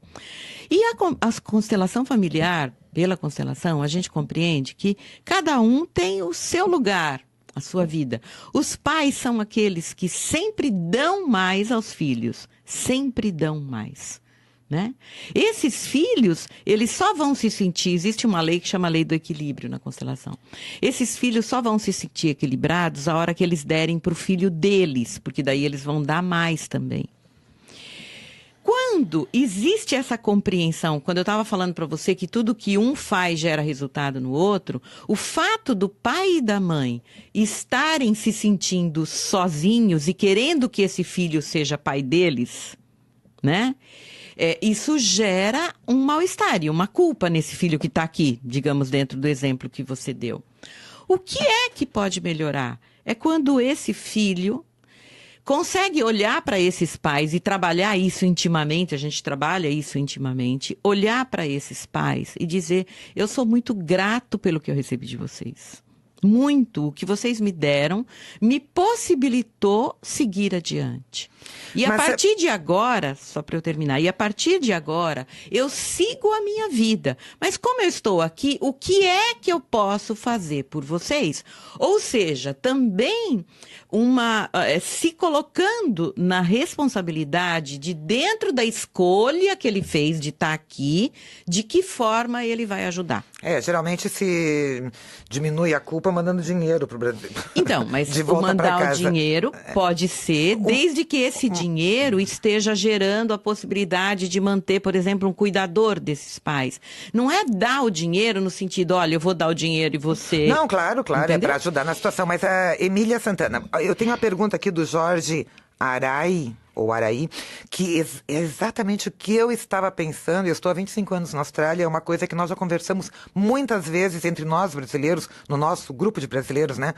E a constelação familiar, pela constelação, a gente compreende que cada um tem o seu lugar, a sua vida. Os pais são aqueles que sempre dão mais aos filhos, sempre dão mais. Né? Esses filhos, eles só vão se sentir, existe uma lei que chama Lei do Equilíbrio na constelação. Esses filhos só vão se sentir equilibrados a hora que eles derem para o filho deles, porque daí eles vão dar mais também. Quando existe essa compreensão, quando eu estava falando para você que tudo que um faz gera resultado no outro, o fato do pai e da mãe estarem se sentindo sozinhos e querendo que esse filho seja pai deles, né? Isso gera um mal-estar e uma culpa nesse filho que está aqui, digamos, dentro do exemplo que você deu. O que é que pode melhorar? É quando esse filho consegue olhar para esses pais e trabalhar isso intimamente, a gente trabalha isso intimamente, olhar para esses pais e dizer, eu sou muito grato pelo que eu recebi de vocês. Muito, o que vocês me deram me possibilitou seguir adiante. E a partir de agora, só para eu terminar, e a partir de agora eu sigo a minha vida. Mas como eu estou aqui, o que é que eu posso fazer por vocês? Ou seja, também se colocando na responsabilidade de dentro da escolha que ele fez de estar aqui, de que forma ele vai ajudar. Geralmente se diminui a culpa Europa mandando dinheiro pro Brasil. Então, mas De o volta pra mandar o casa. dinheiro pode ser, desde que esse dinheiro esteja gerando a possibilidade de manter, por exemplo, um cuidador desses pais. Não é dar o dinheiro no sentido, olha, eu vou dar o dinheiro e você... Não, claro, Entendeu? é para ajudar na situação. Mas a Emília Santana, eu tenho uma pergunta aqui do Jorge Arai, ou Araí, que é exatamente o que eu estava pensando. Eu estou há 25 anos na Austrália, é uma coisa que nós já conversamos muitas vezes entre nós brasileiros, no nosso grupo de brasileiros, né?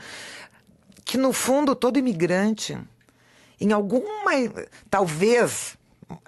Que no fundo todo imigrante, em alguma, talvez,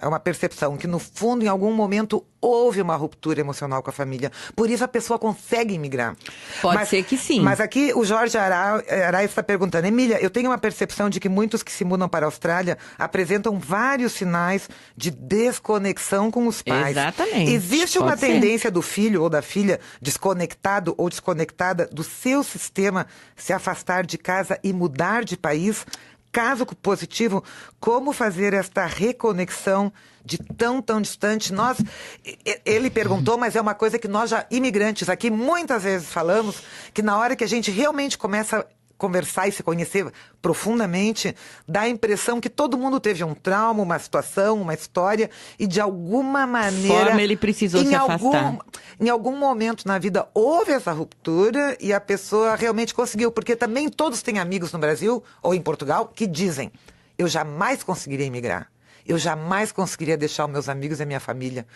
é uma percepção, que no fundo em algum momento houve uma ruptura emocional com a família. Por isso a pessoa consegue imigrar. Pode ser que sim. Mas aqui o Jorge Arai está perguntando, Emília, eu tenho uma percepção de que muitos que se mudam para a Austrália apresentam vários sinais de desconexão com os pais. Exatamente. Existe uma Pode ser. tendência do filho ou da filha desconectado ou desconectada do seu sistema se afastar de casa e mudar de país? Caso positivo, como fazer esta reconexão de tão distante? Ele perguntou, mas é uma coisa que nós já, imigrantes aqui, muitas vezes falamos, que na hora que a gente realmente começa a conversar e se conhecer profundamente, dá a impressão que todo mundo teve um trauma, uma situação, uma história, e de alguma maneira... Forma ele precisou se afastar. Em algum momento na vida houve essa ruptura e a pessoa realmente conseguiu, porque também todos têm amigos no Brasil ou em Portugal que dizem, eu jamais conseguiria emigrar, eu jamais conseguiria deixar os meus amigos e a minha família.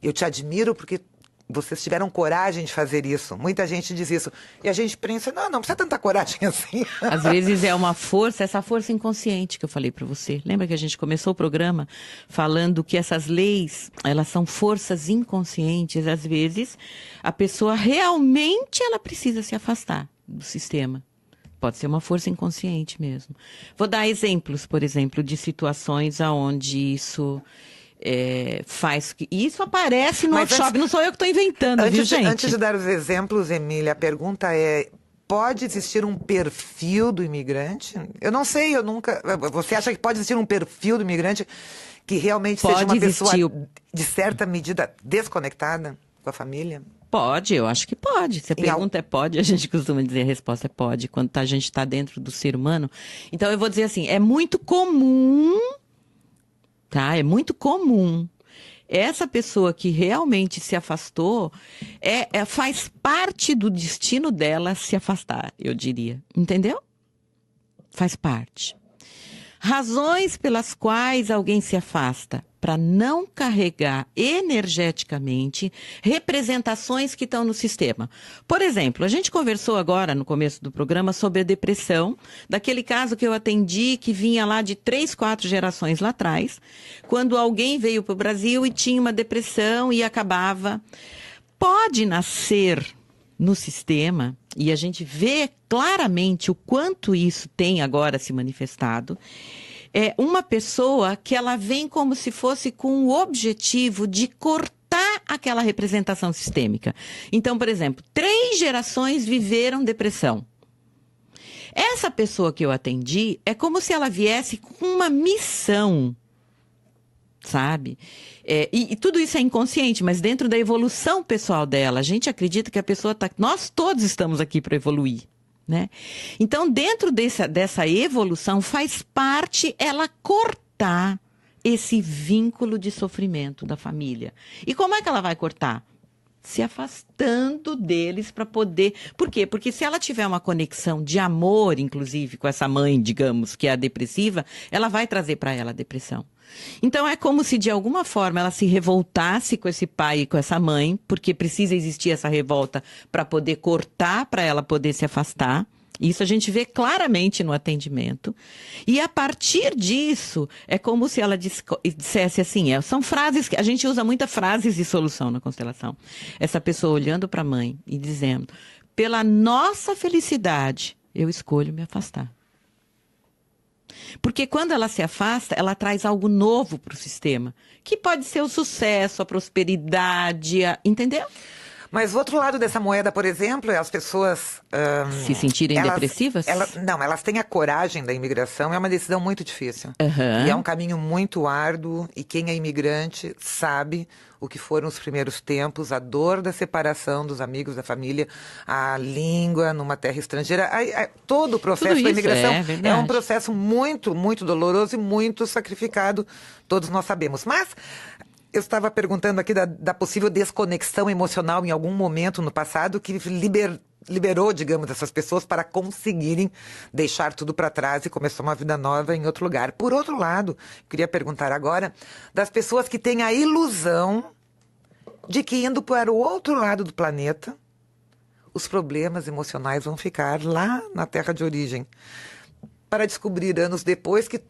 Eu te admiro porque vocês tiveram coragem de fazer isso. Muita gente diz isso. E a gente pensa, não precisa tanta coragem assim. Às vezes é uma força, essa força inconsciente que eu falei para você. Lembra que a gente começou o programa falando que essas leis, elas são forças inconscientes. Às vezes, a pessoa realmente ela precisa se afastar do sistema. Pode ser uma força inconsciente mesmo. Vou dar exemplos, por exemplo, de situações onde isso... faz que isso aparece no workshop, não sou eu que estou inventando, viu, gente? Antes de dar os exemplos, Emília, a pergunta é: pode existir um perfil do imigrante? Eu não sei, eu nunca. Você acha que pode existir um perfil do imigrante que realmente seja uma pessoa, de certa medida, desconectada com a família? Pode, eu acho que pode. Se a pergunta é pode, a gente costuma dizer a resposta é pode, quando a gente está dentro do ser humano. Então eu vou dizer assim, é muito comum. Tá? É muito comum. Essa pessoa que realmente se afastou, faz parte do destino dela se afastar, eu diria. Entendeu? Faz parte. Razões pelas quais alguém se afasta. Para não carregar energeticamente representações que estão no sistema. Por exemplo, a gente conversou agora no começo do programa sobre a depressão, daquele caso que eu atendi que vinha lá de 3, 4 gerações lá atrás, quando alguém veio para o Brasil e tinha uma depressão e acabava. Pode nascer no sistema, e a gente vê claramente o quanto isso tem agora se manifestado, é uma pessoa que ela vem como se fosse com o objetivo de cortar aquela representação sistêmica. Então, por exemplo, 3 gerações viveram depressão. Essa pessoa que eu atendi é como se ela viesse com uma missão, sabe? E tudo isso é inconsciente, mas dentro da evolução pessoal dela, a gente acredita que a pessoa está... Nós todos estamos aqui para evoluir. Né? Então, dentro dessa evolução, faz parte ela cortar esse vínculo de sofrimento da família. E como é que ela vai cortar? Se afastando deles para poder... Por quê? Porque se ela tiver uma conexão de amor, inclusive, com essa mãe, digamos, que é a depressiva, ela vai trazer para ela a depressão. Então, é como se, de alguma forma, ela se revoltasse com esse pai e com essa mãe, porque precisa existir essa revolta para poder cortar, para ela poder se afastar. Isso a gente vê claramente no atendimento. E, a partir disso, é como se ela dissesse assim, são frases, a gente usa muitas frases de solução na constelação. Essa pessoa olhando para a mãe e dizendo, pela nossa felicidade, eu escolho me afastar. Porque quando ela se afasta, ela traz algo novo para o sistema. Que pode ser o sucesso, a prosperidade, entendeu? Mas o outro lado dessa moeda, por exemplo, é as pessoas... Se sentirem depressivas? Não, elas têm a coragem da imigração, é uma decisão muito difícil. Aham. E é um caminho muito árduo, e quem é imigrante sabe o que foram os primeiros tempos, a dor da separação dos amigos, da família, a língua numa terra estrangeira. Todo o processo Tudo da isso, imigração é é verdade. um processo muito, muito doloroso e muito sacrificado, todos nós sabemos. Mas eu estava perguntando aqui da possível desconexão emocional em algum momento no passado que liberou, digamos, essas pessoas para conseguirem deixar tudo para trás e começar uma vida nova em outro lugar. Por outro lado, queria perguntar agora das pessoas que têm a ilusão de que indo para o outro lado do planeta, os problemas emocionais vão ficar lá na terra de origem, para descobrir anos depois que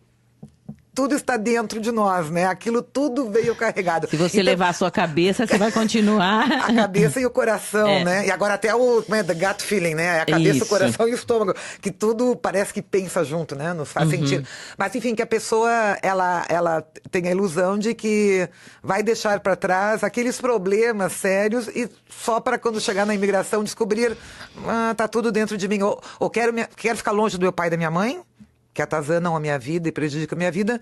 tudo está dentro de nós, né? Aquilo tudo veio carregado. Se você levar a sua cabeça, você vai continuar. A cabeça e o coração, né? E agora até o the gut feeling, né? A cabeça, Isso. o coração e o estômago. Que tudo parece que pensa junto, né? Nos faz sentido. Mas, enfim, que a pessoa, ela tem a ilusão de que vai deixar para trás aqueles problemas sérios e só para quando chegar na imigração descobrir, tá tudo dentro de mim. Ou quero ficar longe do meu pai e da minha mãe, que atazanam a minha vida e prejudicam a minha vida,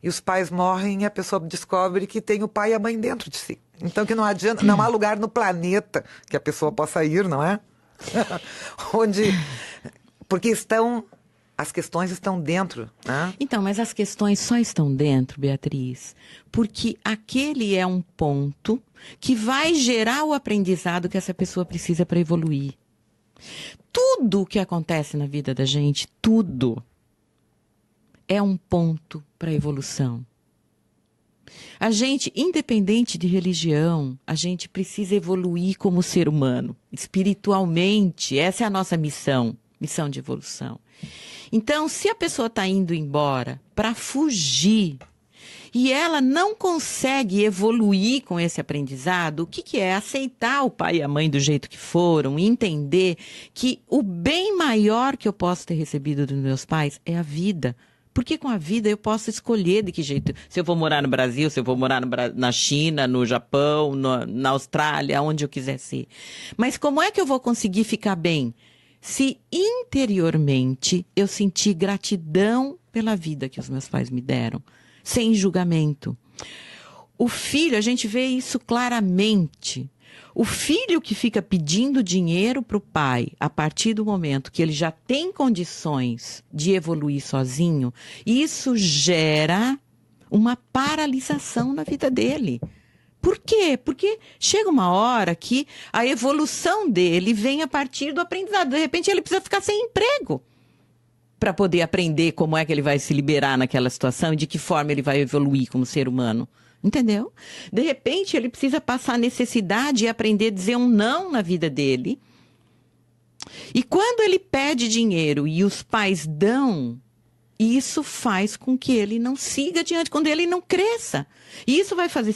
e os pais morrem e a pessoa descobre que tem o pai e a mãe dentro de si. Então que não adianta, não há lugar no planeta que a pessoa possa ir, não é? Porque as questões estão dentro, né? Então, mas as questões só estão dentro, Beatriz, porque aquele é um ponto que vai gerar o aprendizado que essa pessoa precisa para evoluir. Tudo o que acontece na vida da gente, tudo, é um ponto para a evolução. A gente, independente de religião, a gente precisa evoluir como ser humano, espiritualmente. Essa é a nossa missão de evolução. Então, se a pessoa está indo embora para fugir e ela não consegue evoluir com esse aprendizado, o que é? Aceitar o pai e a mãe do jeito que foram e entender que o bem maior que eu posso ter recebido dos meus pais é a vida. Porque com a vida eu posso escolher de que jeito. Se eu vou morar no Brasil, se eu vou morar na China, no Japão, na Austrália, onde eu quiser ser. Mas como é que eu vou conseguir ficar bem? Se interiormente eu sentir gratidão pela vida que os meus pais me deram, sem julgamento. O filho, a gente vê isso claramente. O filho que fica pedindo dinheiro para o pai, a partir do momento que ele já tem condições de evoluir sozinho, isso gera uma paralisação na vida dele. Por quê? Porque chega uma hora que a evolução dele vem a partir do aprendizado. De repente ele precisa ficar sem emprego para poder aprender como é que ele vai se liberar naquela situação e de que forma ele vai evoluir como ser humano. Entendeu? De repente, ele precisa passar necessidade e aprender a dizer um não na vida dele. E quando ele pede dinheiro e os pais dão, isso faz com que ele não siga adiante, quando ele não cresça. E isso vai fazer,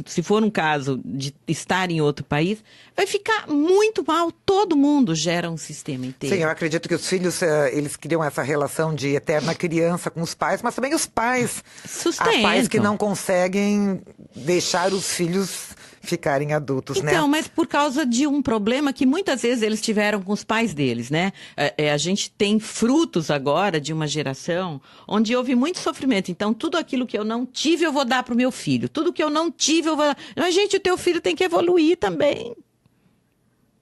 se for um caso de estar em outro país, vai ficar muito mal. Todo mundo gera um sistema inteiro. Sim, eu acredito que os filhos, eles criam essa relação de eterna criança com os pais, mas também os pais. Sustentam. Há pais que não conseguem deixar os filhos ficarem adultos, né? Então, mas por causa de um problema que muitas vezes eles tiveram com os pais deles, né? A gente tem frutos agora de uma geração onde houve muito sofrimento. Então, tudo aquilo que eu não tive, eu vou dar para o meu filho. Tudo que eu não tive, eu vou dar. Mas, gente, o teu filho tem que evoluir também.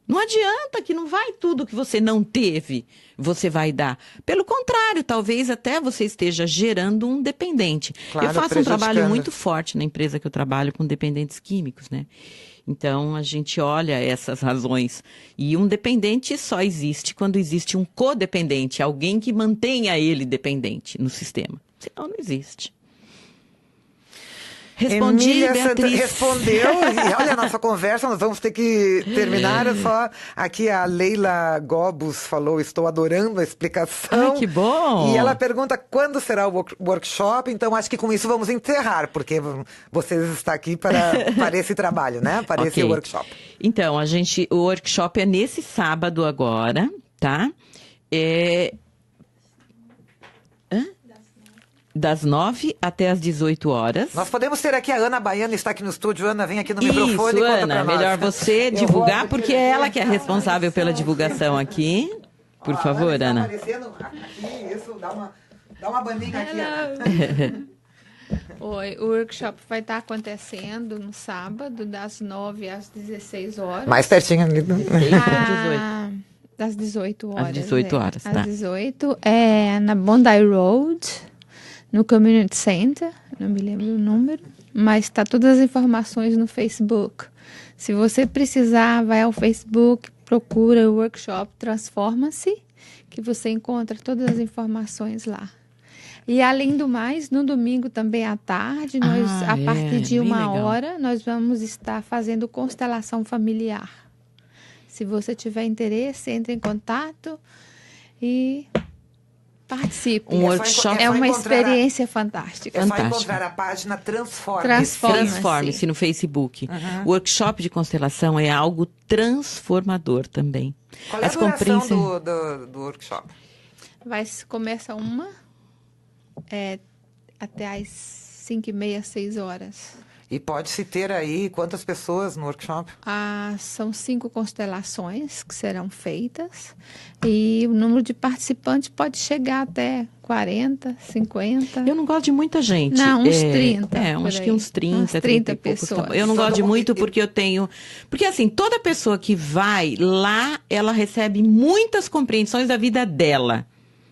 Não adianta que não vai tudo que você não teve, você vai dar. Pelo contrário, talvez até você esteja gerando um dependente. Claro, eu faço um trabalho muito forte na empresa que eu trabalho com dependentes químicos, né? Então, a gente olha essas razões. E um dependente só existe quando existe um codependente, alguém que mantenha ele dependente no sistema. Senão, não existe. Respondi, Emília Beatriz. Respondeu, e olha a nossa conversa, nós vamos ter que terminar, só aqui a Leila Gobus falou, estou adorando a explicação. Ai, que bom! E ela pergunta quando será o workshop, então acho que com isso vamos encerrar, porque vocês estão aqui para esse trabalho, né? Para esse workshop. Então, o workshop é nesse sábado agora, tá? Das 9 até as 18 horas. Nós podemos ter aqui a Ana Baiana, está aqui no estúdio. Ana, vem aqui no Isso, microfone e conta Ana, pra nós. melhor você divulgar, porque é ela que é responsável pela divulgação aqui. Por favor, Ana. Aparecendo aqui, isso, dá uma bandinha aqui, Ana. Oi, o workshop vai estar acontecendo no sábado, das 9 às 16 horas. Mais pertinho ali. Das 18 horas. Às 18 horas, tá. Às 18, na Bondi Road, no Community Center, não me lembro o número, mas está todas as informações no Facebook. Se você precisar, vai ao Facebook, procura o workshop Transforma-se, que você encontra todas as informações lá. E, além do mais, no domingo também à tarde, a partir de 1h, nós vamos estar fazendo constelação familiar. Se você tiver interesse, entre em contato e participe. É uma experiência fantástica. É só encontrar a página Transforme-se no Facebook. O workshop de constelação é algo transformador também. Qual é a duração do workshop? Começa até às 5h30, 6 horas. E pode-se ter aí quantas pessoas no workshop? São 5 constelações que serão feitas. E o número de participantes pode chegar até 40, 50. Eu não gosto de muita gente. Não, uns 30. Acho que uns 30 pessoas. Eu não gosto de muito porque eu tenho... Porque, assim, toda pessoa que vai lá, ela recebe muitas compreensões da vida dela.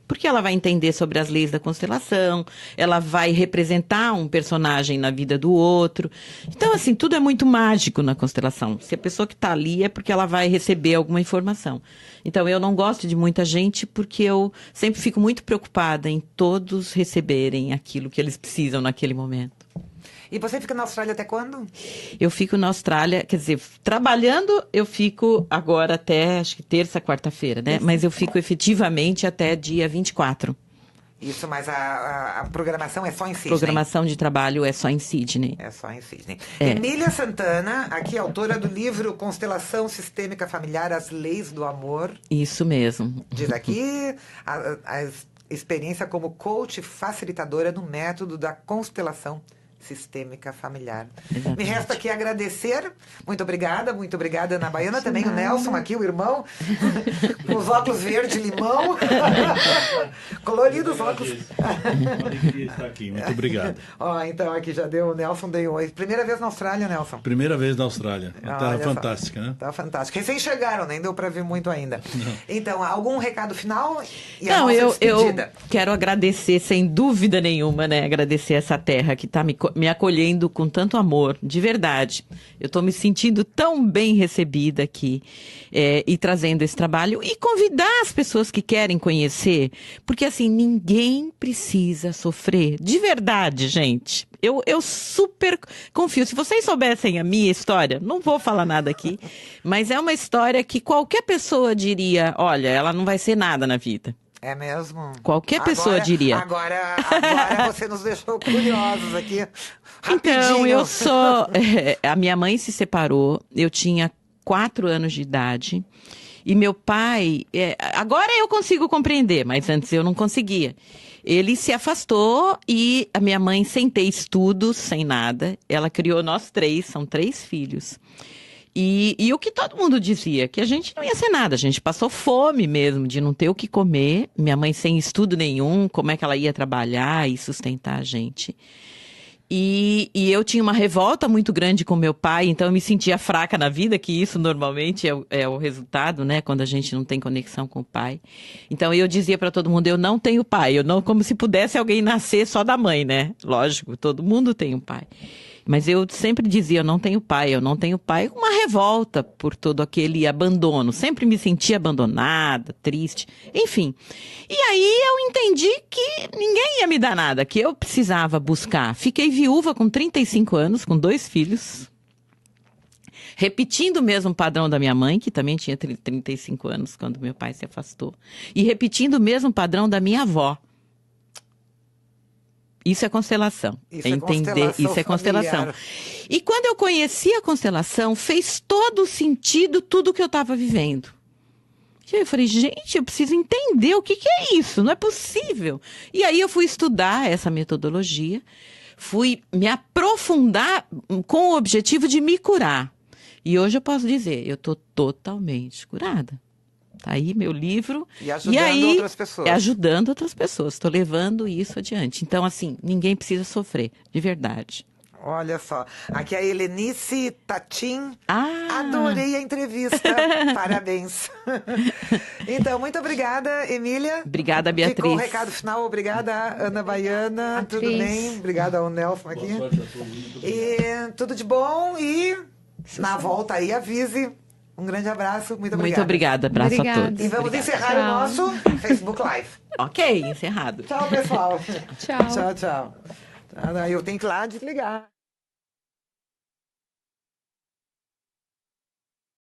Porque ela vai entender sobre as leis da constelação, ela vai representar um personagem na vida do outro. Então, assim, tudo é muito mágico na constelação. Se a pessoa que está ali é porque ela vai receber alguma informação. Então, eu não gosto de muita gente porque eu sempre fico muito preocupada em todos receberem aquilo que eles precisam naquele momento. E você fica na Austrália até quando? Eu fico na Austrália, quer dizer, trabalhando eu fico agora até, acho que terça, quarta-feira, né? Mas eu fico efetivamente até dia 24. Isso, mas a programação é só em Sydney? Programação de trabalho é só em Sydney. É só em Sydney. Emília Santana, aqui autora do livro Constelação Sistêmica Familiar, As Leis do Amor. Isso mesmo. Diz aqui a experiência como coach facilitadora no método da constelação sistêmica familiar. Exatamente. Me resta aqui agradecer. Muito obrigada, Ana Baiana. Também o Nelson aqui, o irmão, com os óculos verde-limão. Coloridos óculos. Uma alegria estar aqui. Muito obrigado. Então aqui já deu, o Nelson deu oi. Primeira vez na Austrália, Nelson? Primeira vez na Austrália. Uma terra fantástica, né? Tá fantástica. Recém chegaram, nem deu para ver muito ainda. Não. Então, algum recado final? Não, eu quero agradecer, sem dúvida nenhuma, né? Agradecer essa terra que está me acolhendo com tanto amor, de verdade. Eu estou me sentindo tão bem recebida aqui e trazendo esse trabalho e convidar as pessoas que querem conhecer, porque assim, ninguém precisa sofrer, de verdade, gente. Eu super confio. Se vocês soubessem a minha história, não vou falar nada aqui, mas é uma história que qualquer pessoa diria, olha, ela não vai ser nada na vida. É mesmo? Qualquer pessoa diria. Agora você nos deixou curiosos aqui. Rapidinho. Então, eu sou... a minha mãe se separou, eu tinha 4 anos de idade. E meu pai... agora eu consigo compreender, mas antes eu não conseguia. Ele se afastou e a minha mãe, sem ter estudos, sem nada, ela criou nós 3, são 3 filhos. E o que todo mundo dizia, que a gente não ia ser nada, a gente passou fome mesmo, de não ter o que comer. Minha mãe sem estudo nenhum, como é que ela ia trabalhar e sustentar a gente? E eu tinha uma revolta muito grande com meu pai, então eu me sentia fraca na vida, que isso normalmente é o resultado, né? Quando a gente não tem conexão com o pai. Então eu dizia para todo mundo, eu não tenho pai, como se pudesse alguém nascer só da mãe, né? Lógico, todo mundo tem um pai. Mas eu sempre dizia, eu não tenho pai, uma revolta por todo aquele abandono. Sempre me sentia abandonada, triste, enfim. E aí eu entendi que ninguém ia me dar nada, que eu precisava buscar. Fiquei viúva com 35 anos, com 2 filhos, repetindo o mesmo padrão da minha mãe, que também tinha 35 anos quando meu pai se afastou, e repetindo o mesmo padrão da minha avó. Isso é constelação. Isso é constelação. E quando eu conheci a constelação, fez todo sentido tudo que eu estava vivendo. E aí eu falei, gente, eu preciso entender o que é isso, não é possível. E aí eu fui estudar essa metodologia, fui me aprofundar com o objetivo de me curar. E hoje eu posso dizer, eu estou totalmente curada. Tá aí meu livro. E ajudando outras pessoas. Ajudando outras pessoas. Estou levando isso adiante. Então, assim, ninguém precisa sofrer, de verdade. Olha só. Aqui é a Helenice Tatim. Ah! Adorei a entrevista. Parabéns. Então, muito obrigada, Emília. Obrigada, Beatriz. Ficou o recado final. Obrigada, Ana Baiana. Tudo bem? Obrigada ao Nelson aqui. Boa sorte a todos. E tudo de bom e na volta aí avise. Um grande abraço. Muito obrigada. Muito obrigada. Abraço Obrigada. a todos. E vamos encerrar Tchau. o nosso Facebook Live. Ok, encerrado. Tchau, pessoal. Tchau. Tchau, tchau. Eu tenho que ir lá desligar.